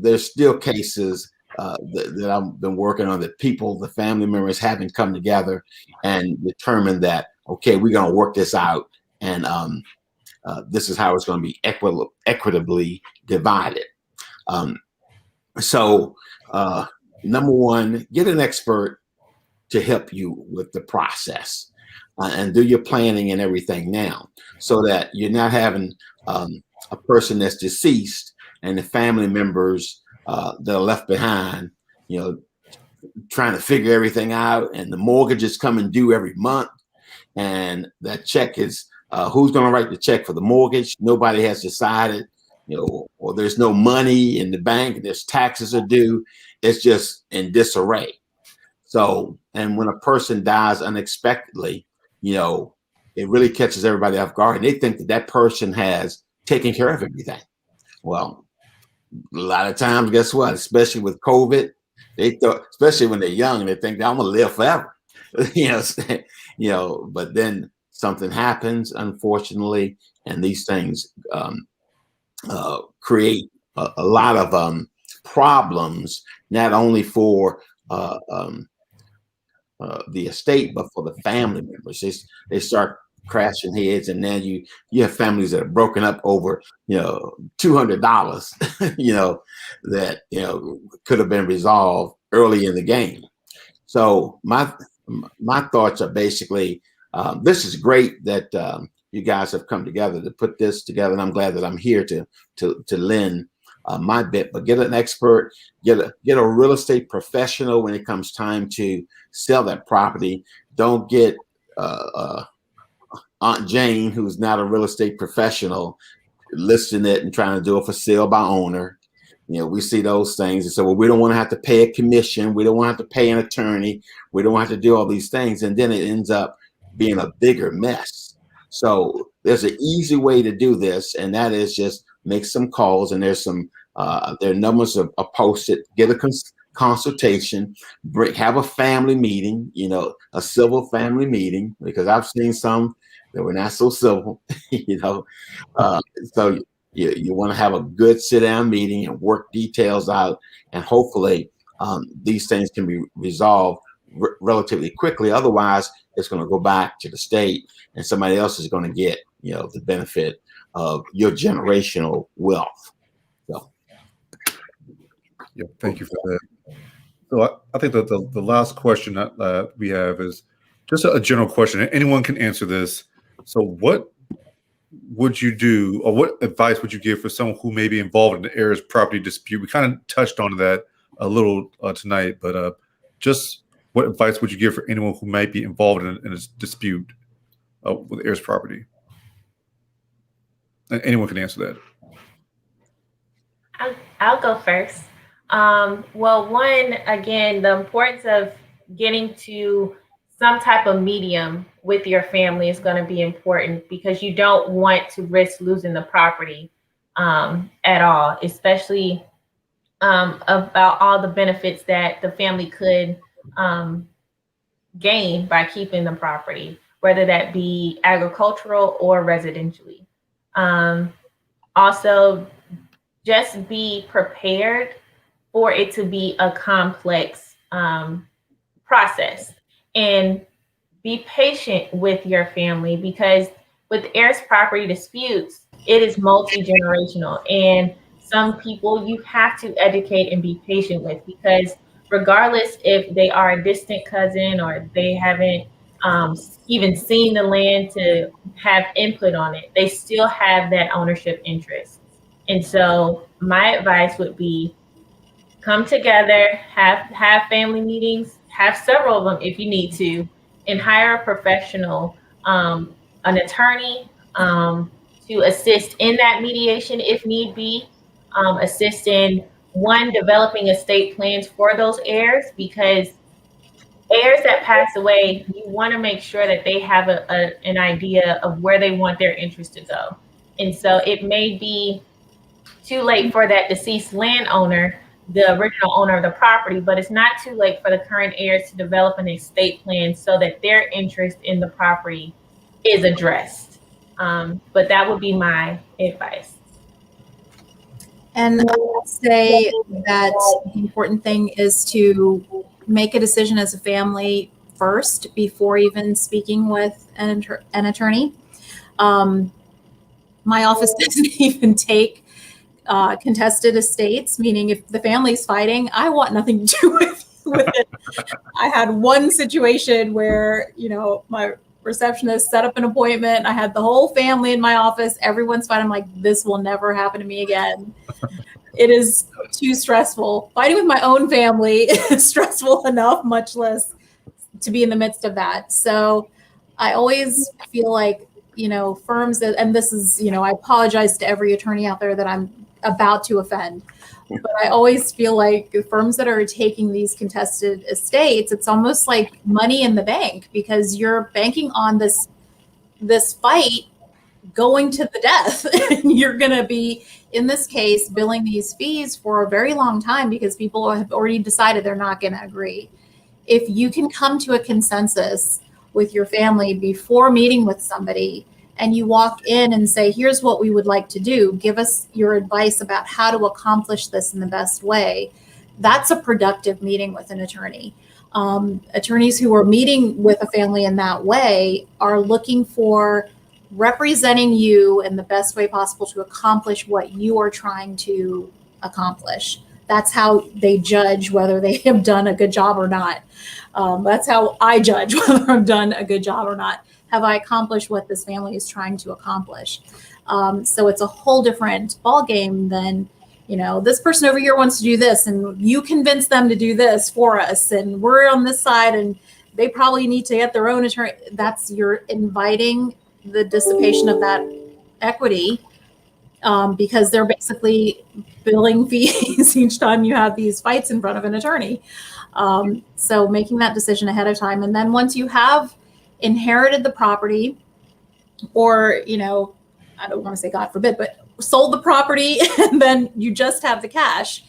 There's still cases that I've been working on that the family members haven't come together and determined that, okay, we're going to work this out. And this is how it's going to be equitably divided. So number one, get an expert to help you with the process and do your planning and everything now, so that you're not having a person that's deceased and the family members that are left behind, trying to figure everything out, and the mortgage is coming due every month, and that check is who's going to write the check for the mortgage? Nobody has decided, or there's no money in the bank, and there's taxes are due. It's just in disarray. So, and when a person dies unexpectedly, it really catches everybody off guard, and they think that person has taken care of everything. Well, a lot of times, guess what? Especially with COVID, they thought, especially when they're young, they think I'm gonna live forever. But then something happens, unfortunately, and these things create a lot of problems, not only for the estate, but for the family members. They start crashing heads, and then you have families that are broken up over $200 that could have been resolved early in the game. So my thoughts are basically, this is great that you guys have come together to put this together, and I'm glad that I'm here to lend my bit. But get an expert, get a real estate professional when it comes time to sell that property. Don't get Aunt Jane, who's not a real estate professional, listing it and trying to do it for sale by owner. We see those things and say, well, we don't want to have to pay a commission. We don't want to have to pay an attorney. We don't have to do all these things. And then it ends up being a bigger mess. So there's an easy way to do this, and that is just make some calls, and there's some their numbers are posted. Get a consultation, have a family meeting, a civil family meeting, because I've seen some that were not so civil, so you want to have a good sit-down meeting and work details out, and hopefully these things can be resolved relatively quickly. Otherwise, it's going to go back to the state, and somebody else is going to get the benefit of your generational wealth. So, yeah, thank you for that. So I think that the last question that we have is just a general question. Anyone can answer this. So what would you do, or what advice would you give for someone who may be involved in the heirs property dispute? We kind of touched on that a little tonight, but just what advice would you give for anyone who might be involved in a dispute with heirs property? And anyone can answer that. I'll go first. Well, one, again, the importance of getting to some type of medium with your family is going to be important, because you don't want to risk losing the property at all, especially about all the benefits that the family could gain by keeping the property, whether that be agricultural or residentially. Also, just be prepared for it to be a complex process, and be patient with your family, because with heirs property disputes, it is multi-generational, and some people you have to educate and be patient with, because regardless if they are a distant cousin or they haven't even seen the land to have input on it, they still have that ownership interest. And so my advice would be, come together, have family meetings, have several of them if you need to, and hire a professional, an attorney, to assist in that mediation if need be, assist in developing estate plans for those heirs, because heirs that pass away, you want to make sure that they have an idea of where they want their interest to go. And so it may be too late for that deceased landowner, the original owner of the property, but it's not too late for the current heirs to develop an estate plan so that their interest in the property is addressed. But that would be my advice. And I would say that the important thing is to make a decision as a family first before even speaking with an attorney. My office doesn't even take contested estates, meaning if the family's fighting, I want nothing to do with it. I had one situation where, my receptionist set up an appointment. I had the whole family in my office. Everyone's fighting. I'm like, this will never happen to me again. It is too stressful. Fighting with my own family is stressful enough, much less to be in the midst of that. So I always feel like, firms that, and this is, I apologize to every attorney out there that I'm about to offend, but I always feel like firms that are taking these contested estates, it's almost like money in the bank, because you're banking on this fight going to the death. And you're going to be, in this case, billing these fees for a very long time because people have already decided they're not going to agree. If you can come to a consensus with your family before meeting with somebody, and you walk in and say, here's what we would like to do, give us your advice about how to accomplish this in the best way, that's a productive meeting with an attorney. Attorneys who are meeting with a family in that way are looking for representing you in the best way possible to accomplish what you are trying to accomplish. That's how they judge whether they have done a good job or not. That's how I judge whether I've done a good job or not. Have I accomplished what this family is trying to accomplish? So it's a whole different ballgame than, this person over here wants to do this, and you convince them to do this for us, and we're on this side, and they probably need to get their own attorney. You're inviting the dissipation of that equity, because they're basically billing fees each time you have these fights in front of an attorney. So making that decision ahead of time. And then once you have inherited the property, or, I don't want to say God forbid, but sold the property, and then you just have the cash,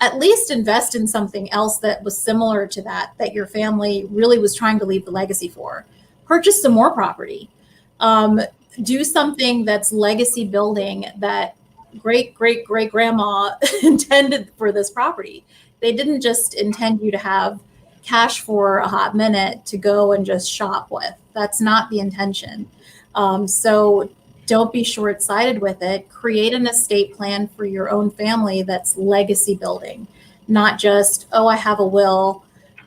at least invest in something else that was similar to that your family really was trying to leave the legacy for. Purchase some more property. Do something that's legacy building that great grandma intended for this property. They didn't just intend you to have cash for a hot minute to go and just shop with. That's not the intention. So don't be short-sighted with it. Create an estate plan for your own family that's legacy building, not just, I have a will,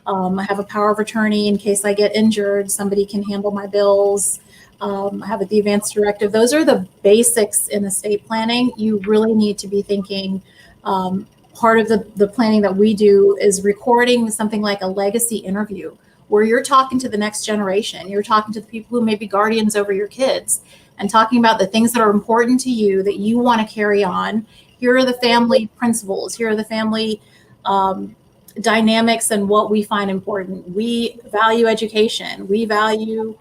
I have a power of attorney in case I get injured, somebody can handle my bills. I have the advance directive. Those are the basics in estate planning. You really need to be thinking, part of the planning that we do is recording something like a legacy interview, where you're talking to the next generation. You're talking to the people who may be guardians over your kids, and talking about the things that are important to you that you want to carry on. Here are the family principles. Here are the family dynamics and what we find important. We value education. We value,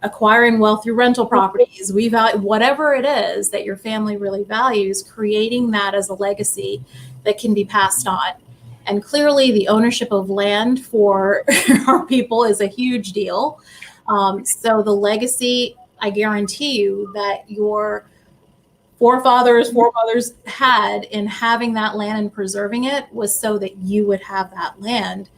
acquiring wealth through rental properties. We value whatever it is that your family really values, creating that as a legacy that can be passed on. And clearly the ownership of land for our people is a huge deal. So the legacy, I guarantee you that your foremothers had in having that land and preserving it was so that you would have that land,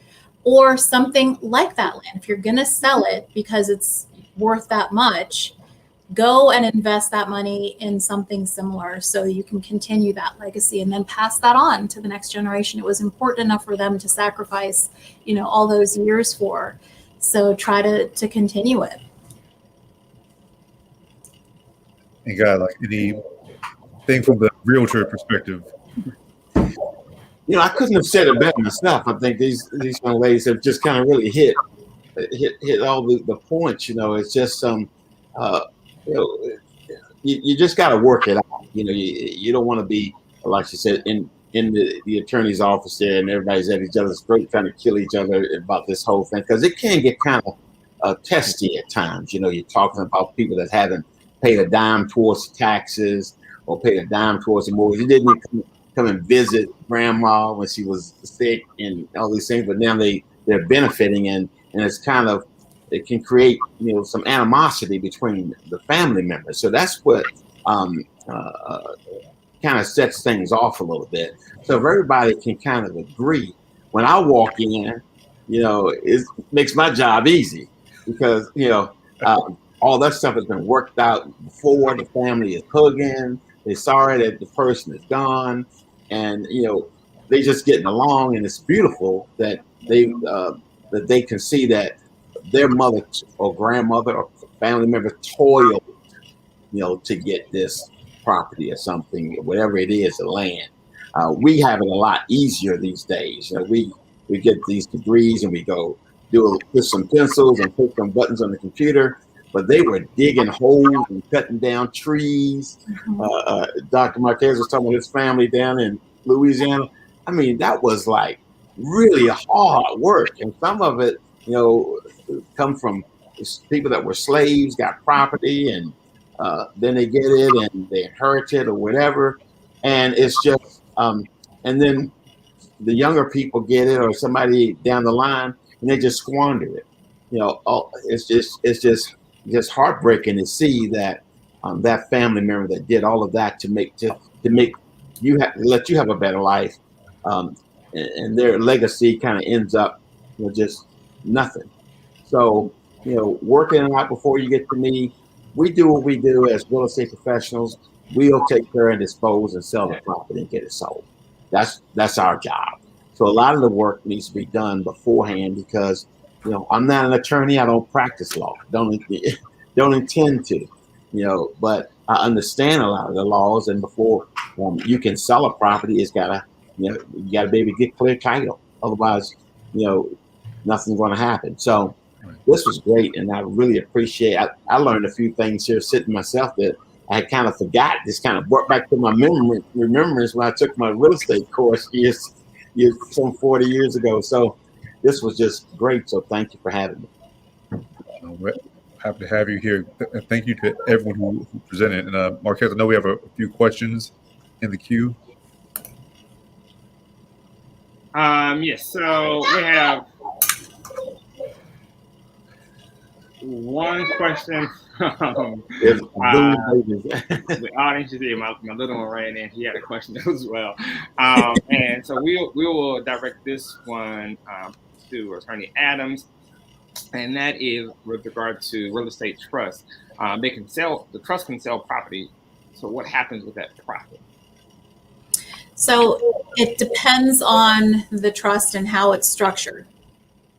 or something like that land. If you're going to sell it because it's worth that much, go and invest that money in something similar so you can continue that legacy and then pass that on to the next generation. It was important enough for them to sacrifice, all those years for. So try to continue it. And God, like anything from the realtor perspective. I couldn't have said it better myself. I think these young ladies have just kind of really hit all the points. It's just you just got to work it out. You don't want to be, like you said, in the attorney's office there, and everybody's at each other's throat trying to kill each other about this whole thing, because it can get kind of testy at times. You're talking about people that haven't paid a dime towards taxes or paid a dime towards the mortgage. You didn't come and visit grandma when she was sick and all these things, but now they're benefiting, and it's kind of, it can create some animosity between the family members. So that's what kind of sets things off a little bit. So if everybody can kind of agree, when I walk in, it makes my job easy because, all that stuff has been worked out before. The family is hugging. They're sorry that the person is gone. And, they just getting along. And it's beautiful that they can see that their mother or grandmother or family member toiled, to get this property or something, whatever it is, the land. We have it a lot easier these days. We get these degrees and we go put some pencils and put some buttons on the computer. But they were digging holes and cutting down trees. Dr. Marquez was talking about his family down in Louisiana. I mean, that was like really hard work. And some of it, come from people that were slaves, got property, and then they get it and they inherit it or whatever. And it's just, and then the younger people get it or somebody down the line and they just squander it. It's just heartbreaking to see that that family member that did all of that to make you let you have a better life, and their legacy kind of ends up just nothing. So working it out before you get to me, we do what we do as real estate professionals. We'll take care and dispose and sell the property and get it sold. That's our job. So a lot of the work needs to be done beforehand because I'm not an attorney. I don't practice law. Don't intend to, but I understand a lot of the laws. And before you can sell a property, it's gotta, you gotta be able to get clear title. Otherwise, nothing's going to happen. So this was great, and I really appreciate. I learned a few things here sitting myself that I had kind of forgot. This kind of brought back to my remembrance when I took my real estate course some 40 years ago. So this was just great. So thank you for having me. We're happy to have you here. Thank you to everyone who presented. And Marquez, I know we have a few questions in the queue. Yes. So we have one question. The audience is here. My little one ran in. He had a question as well. And so we will direct this one to Attorney Adams, and that is with regard to real estate trust. The trust can sell property. So what happens with that property? So it depends on the trust and how it's structured.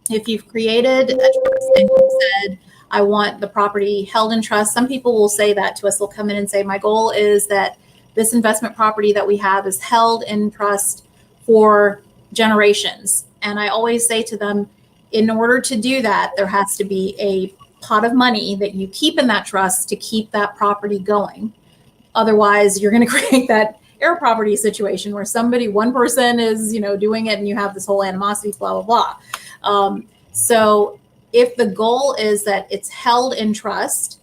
If you've created a trust and you said, I want the property held in trust, some people will say that to us. They'll come in and say, my goal is that this investment property that we have is held in trust for generations. And I always say to them, in order to do that, there has to be a pot of money that you keep in that trust to keep that property going. Otherwise, you're going to create that heir property situation where one person is, doing it and you have this whole animosity, blah, blah, blah. So if the goal is that it's held in trust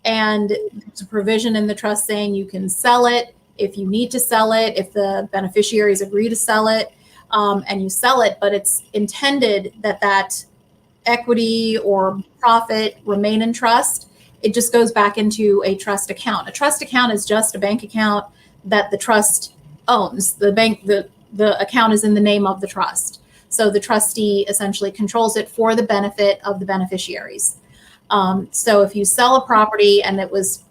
and there's a provision in the trust saying you can sell it if you need to sell it, if the beneficiaries agree to sell it, and you sell it, but it's intended that equity or profit remain in trust, it just goes back into a trust account. A trust account is just a bank account that the trust owns. The account is in the name of the trust. So the trustee essentially controls it for the benefit of the beneficiaries. So if you sell a property and it was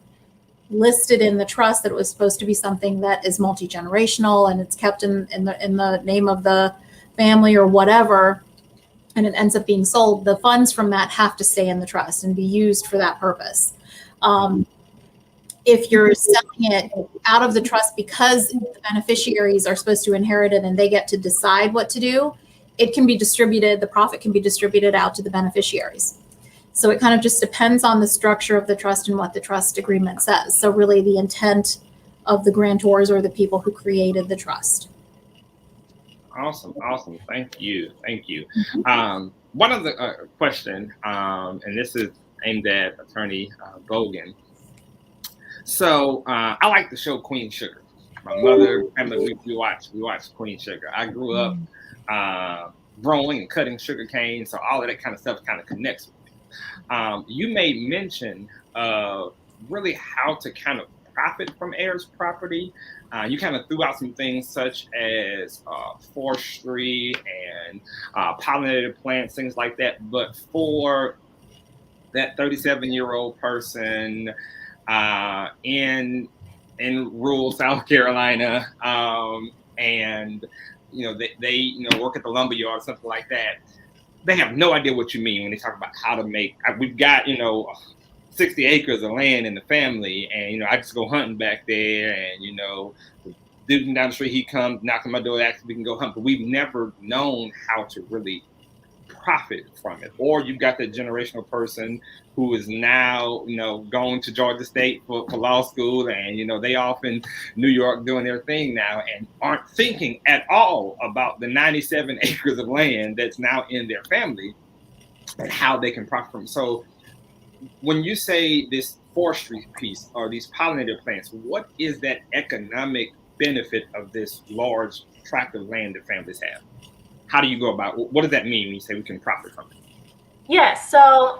listed in the trust that it was supposed to be something that is multi-generational and it's kept in the name of the family or whatever, and it ends up being sold, the funds from that have to stay in the trust and be used for that purpose. If you're selling it out of the trust because the beneficiaries are supposed to inherit it and they get to decide what to do, it can be distributed, the profit can be distributed out to the beneficiaries. So it kind of just depends on the structure of the trust and what the trust agreement says. So really the intent of the grantors or the people who created the trust. Awesome. Thank you. One of the question, and this is aimed at Attorney Bogan. So I like the show Queen Sugar. My mother, family, we watch Queen Sugar. I grew up growing and cutting sugar cane, so all of that kind of stuff kind of connects with me. You made mention of really how to kind of profit from heirs property. You kind of threw out some things such as forestry and pollinated plants, things like that. But for that 37-year-old person in rural South Carolina, and they work at the lumber yard or something like that, they have no idea what you mean when they talk about how to make. We've got 60 acres of land in the family, and I just go hunting back there, and the dude down the street, he comes knocking my door, asking if we can go hunt, but we've never known how to really profit from it. Or you've got the generational person who is now going to Georgia State for law school, and they off in New York doing their thing now, and aren't thinking at all about the 97 acres of land that's now in their family and how they can profit from it. So when you say this forestry piece or these pollinated plants, what is that economic benefit of this large tract of land that families have? How do you go about what does that mean when you say we can profit from it? Yeah, so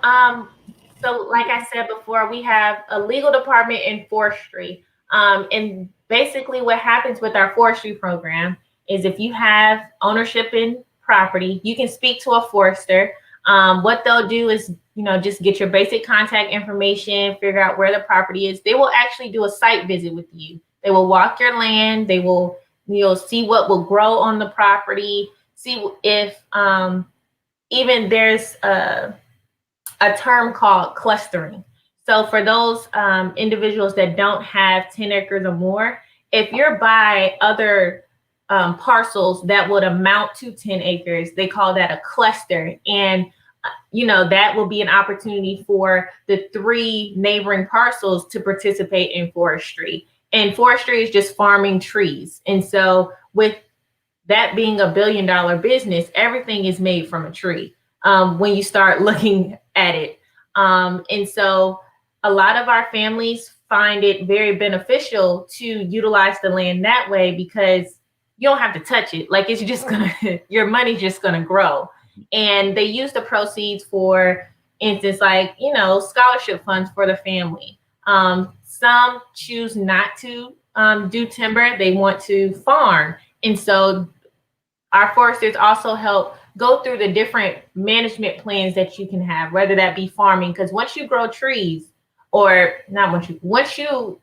like I said before, we have a legal department in forestry. And basically what happens with our forestry program is if you have ownership in property, you can speak to a forester. What they'll do is, just get your basic contact information, figure out where the property is. They will actually do a site visit with you. They will walk your land. They will, see what will grow on the property, see if even there's a term called clustering. So for those individuals that don't have 10 acres or more, if you're by other parcels that would amount to 10 acres, they call that a cluster. And that will be an opportunity for the 3 neighboring parcels to participate in forestry. And forestry is just farming trees. And so with that being $1 billion business, everything is made from a tree when you start looking at it. And so a lot of our families find it very beneficial to utilize the land that way because you don't have to touch it. Like it's just your money's just gonna grow. And they use the proceeds for instance, like, scholarship funds for the family. Some choose not to do timber. They want to farm. And so our foresters also help go through the different management plans that you can have, whether that be farming, because once you grow trees, or not once you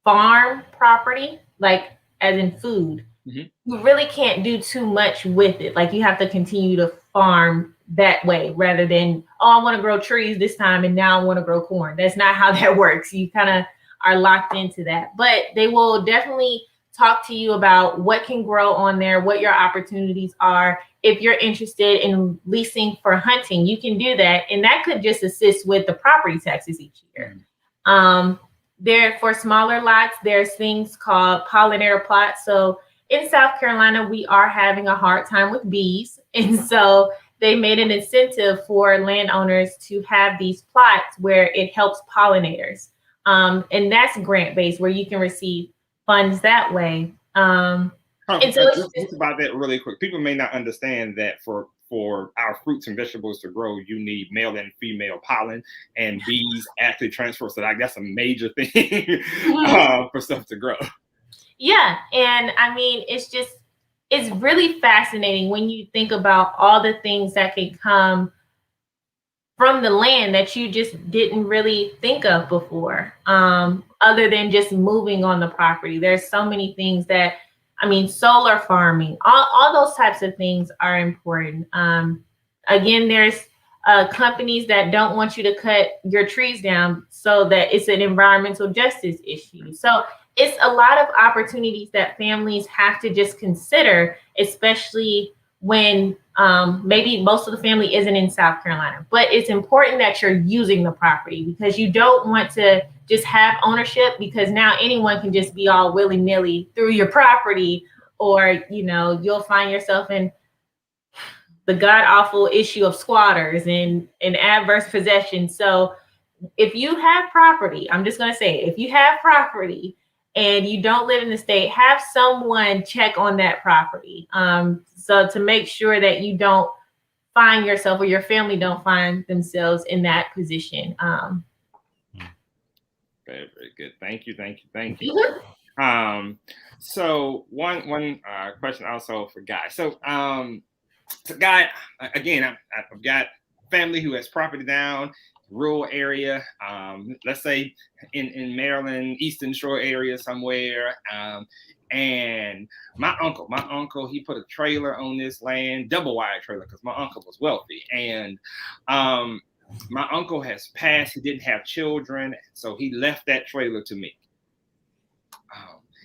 farm property, like as in food, you really can't do too much with it. Like you have to continue to farm that way rather than, I want to grow trees this time and now I want to grow corn. That's not how that works. You kind of are locked into that, but they will definitely talk to you about what can grow on there, what your opportunities are. If you're interested in leasing for hunting, you can do that. And that could just assist with the property taxes each year. There, for smaller lots, there's things called pollinator plots. So in South Carolina, we are having a hard time with bees. And so they made an incentive for landowners to have these plots where it helps pollinators. And that's grant-based, where you can receive funds that way. And so just about that really quick. People may not understand that for our fruits and vegetables to grow, you need male and female pollen, and bees actually transfer. So that's a major thing for stuff to grow. Yeah. And I mean, it's really fascinating when you think about all the things that can come from the land that you just didn't really think of before, other than just moving on the property. There's so many things that, solar farming, all those types of things are important. Again, there's companies that don't want you to cut your trees down so that it's an environmental justice issue. So it's a lot of opportunities that families have to just consider, especially when maybe most of the family isn't in South Carolina. But it's important that you're using the property, because you don't want to just have ownership, because now anyone can just be all willy-nilly through your property, or you'll find yourself in the god-awful issue of squatters and adverse possession. So if you have property, I'm just going to say, if you have property and you don't live in the state, have someone check on that property. So to make sure that you don't find yourself, or your family don't find themselves in that position. Very, very good. Thank you, thank you, thank you. So one question also for Guy. So Guy, again, I've got family who has property down rural area, let's say in Maryland, Eastern Shore area somewhere. And my uncle, he put a trailer on this land, double wide trailer, because my uncle was wealthy. And my uncle has passed. He didn't have children, so he left that trailer to me.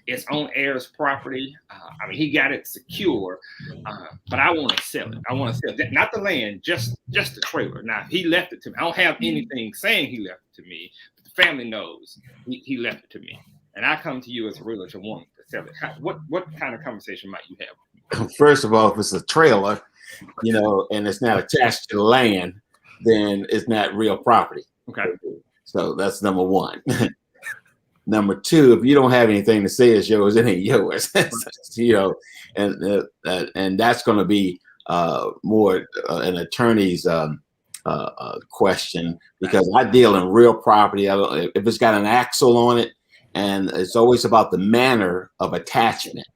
It's on Heirs property. I mean, he got it secure, but I want to sell it. I want to sell it. Not the land, just the trailer. Now, he left it to me. I don't have anything saying he left it to me, but the family knows he left it to me. And I come to you as a realtor wanting to sell it. What kind of conversation might you have? First of all, if it's a trailer, and it's not attached to the land, then it's not real property. Okay. So that's number one. Number two, if you don't have anything to say it's yours, it ain't yours. And that's going to be more an attorney's question, because I deal in real property. If it's got an axle on it, and it's always about the manner of attachment.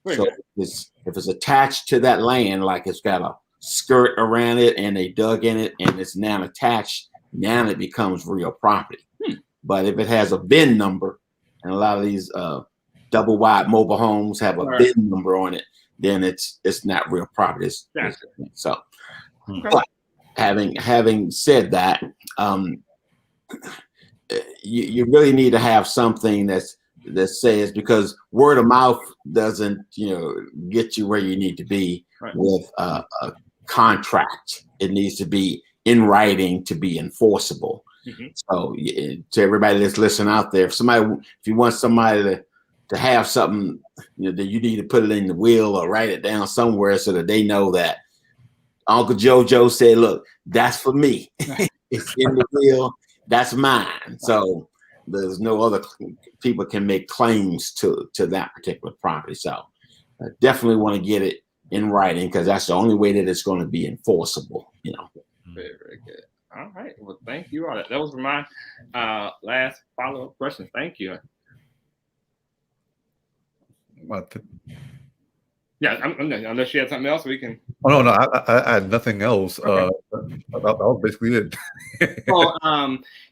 So if it's attached to that land, like it's got a skirt around it and they dug in it and it's now attached, now it becomes real property. But if it has a VIN number, and a lot of these double wide mobile homes have a VIN number on it, then it's not real property. So, but having said that, you really need to have something that says, because word of mouth doesn't get you where you need to be with a contract. It needs to be in writing to be enforceable. So to everybody that's listening out there, if you want somebody to have something, that you need to put it in the will or write it down somewhere so that they know that Uncle JoJo said, look, that's for me. It's in the will. That's mine. So there's no other people can make claims to that particular property. So I definitely want to get it in writing, because that's the only way that it's going to be enforceable. Very, very good. All right. Well, thank you. Those were my last follow-up questions. Thank you. Yeah, unless you had something else, we can. Oh no, I had nothing else. Okay. That was basically it. Well,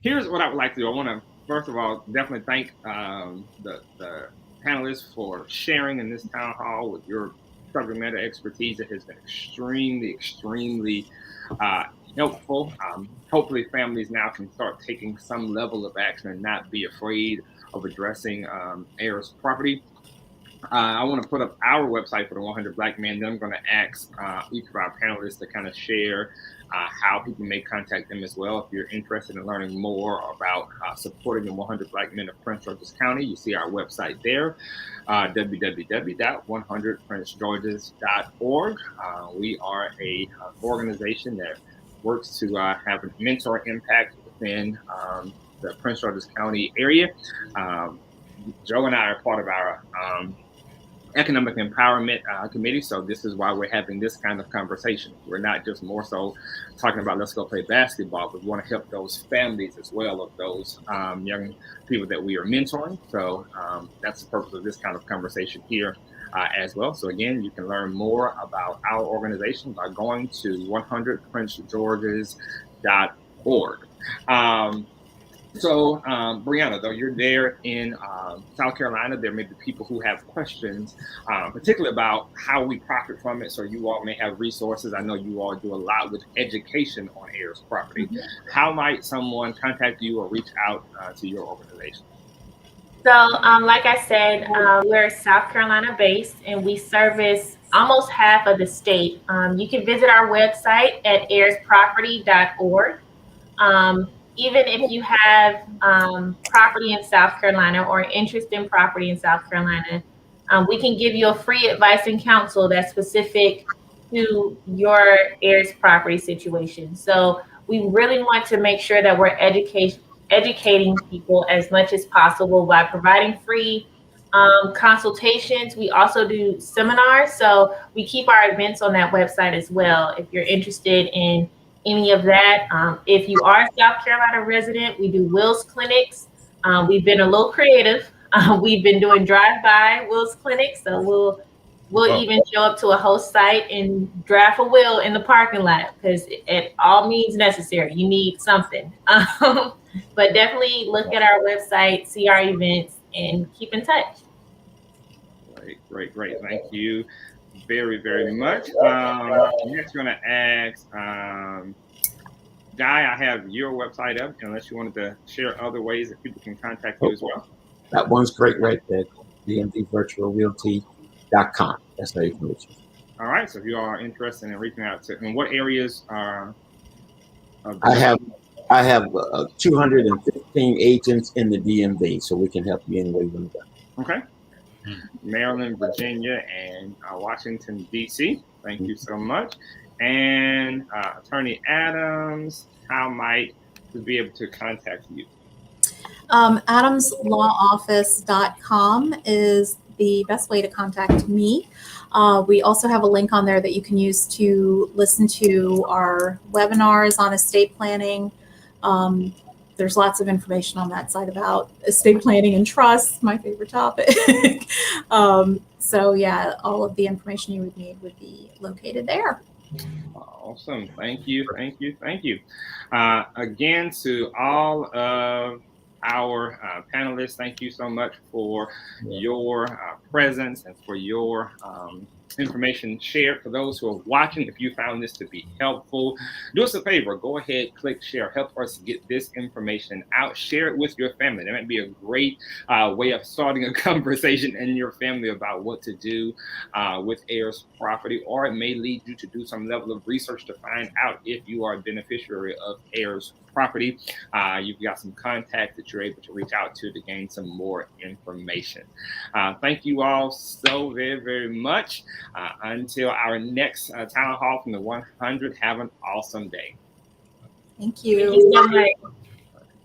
here's what I would like to do. I want to first of all definitely thank the panelists for sharing in this town hall with your subject matter expertise. It has been extremely helpful. Hopefully, families now can start taking some level of action and not be afraid of addressing heirs property. I want to put up our website for the 100 Black Men. Then I'm going to ask each of our panelists to kind of share how people may contact them as well. If you're interested in learning more about supporting the 100 Black Men of Prince George's County, you see our website there, www.100princegeorges.org. We are a organization that works to have a mentor impact within the Prince George's County area. Joe and I are part of our Economic Empowerment Committee. So this is why we're having this kind of conversation. We're not just more so talking about let's go play basketball, but we want to help those families as well of those young people that we are mentoring. So that's the purpose of this kind of conversation here as well. So again, you can learn more about our organization by going to 100princegeorges.org. So, Brianna, though you're there in South Carolina, there may be people who have questions, particularly about how we profit from it. So you all may have resources. I know you all do a lot with education on heirs property. How might someone contact you or reach out to your organization? So, like I said, we're South Carolina based, and we service almost half of the state. You can visit our website at heirsproperty.org. Even if you have property in South Carolina or interest in property in South Carolina, we can give you a free advice and counsel that's specific to your heirs property situation. So we really want to make sure that we're educating people as much as possible by providing free consultations. We also do seminars. So we keep our events on that website as well. If you're interested in any of that. If you are a South Carolina resident, we do wills clinics We've been a little creative. We've been doing drive-by wills clinics, so we'll even show up to a host site and draft a will in the parking lot because it all means necessary. You need something. But definitely look at our website, see our events, and keep in touch. Great. Thank you very, very much. Next, going to ask Guy, I have your website up, unless you wanted to share other ways that people can contact you as well. That one's great right there, dmvvirtualrealty.com. That's how you can reach me. All right, so if you are interested in reaching out to, in what areas are? I have 215 agents in the DMV, so we can help you any way you want to go. Okay. Maryland, Virginia, and Washington, D.C. Thank you so much. And Attorney Adams, how might we be able to contact you? AdamsLawOffice.com is the best way to contact me. We also have a link on there that you can use to listen to our webinars on estate planning. There's lots of information on that site about estate planning and trusts, my favorite topic. So yeah, all of the information you would need would be located there. Awesome. Thank you. Again, to all of our panelists, thank you so much for your presence and for your information shared. For those who are watching, if you found this to be helpful, do us a favor, go ahead, click share, help us get this information out, share it with your family. That might be a great way of starting a conversation in your family about what to do with heirs property, or it may lead you to do some level of research to find out if you are a beneficiary of heirs property. You've got some contacts that you're able to reach out to gain some more information. Thank you all so very, very much. Until our next town hall from the 100, have an awesome day. Thank you. Thank you so much.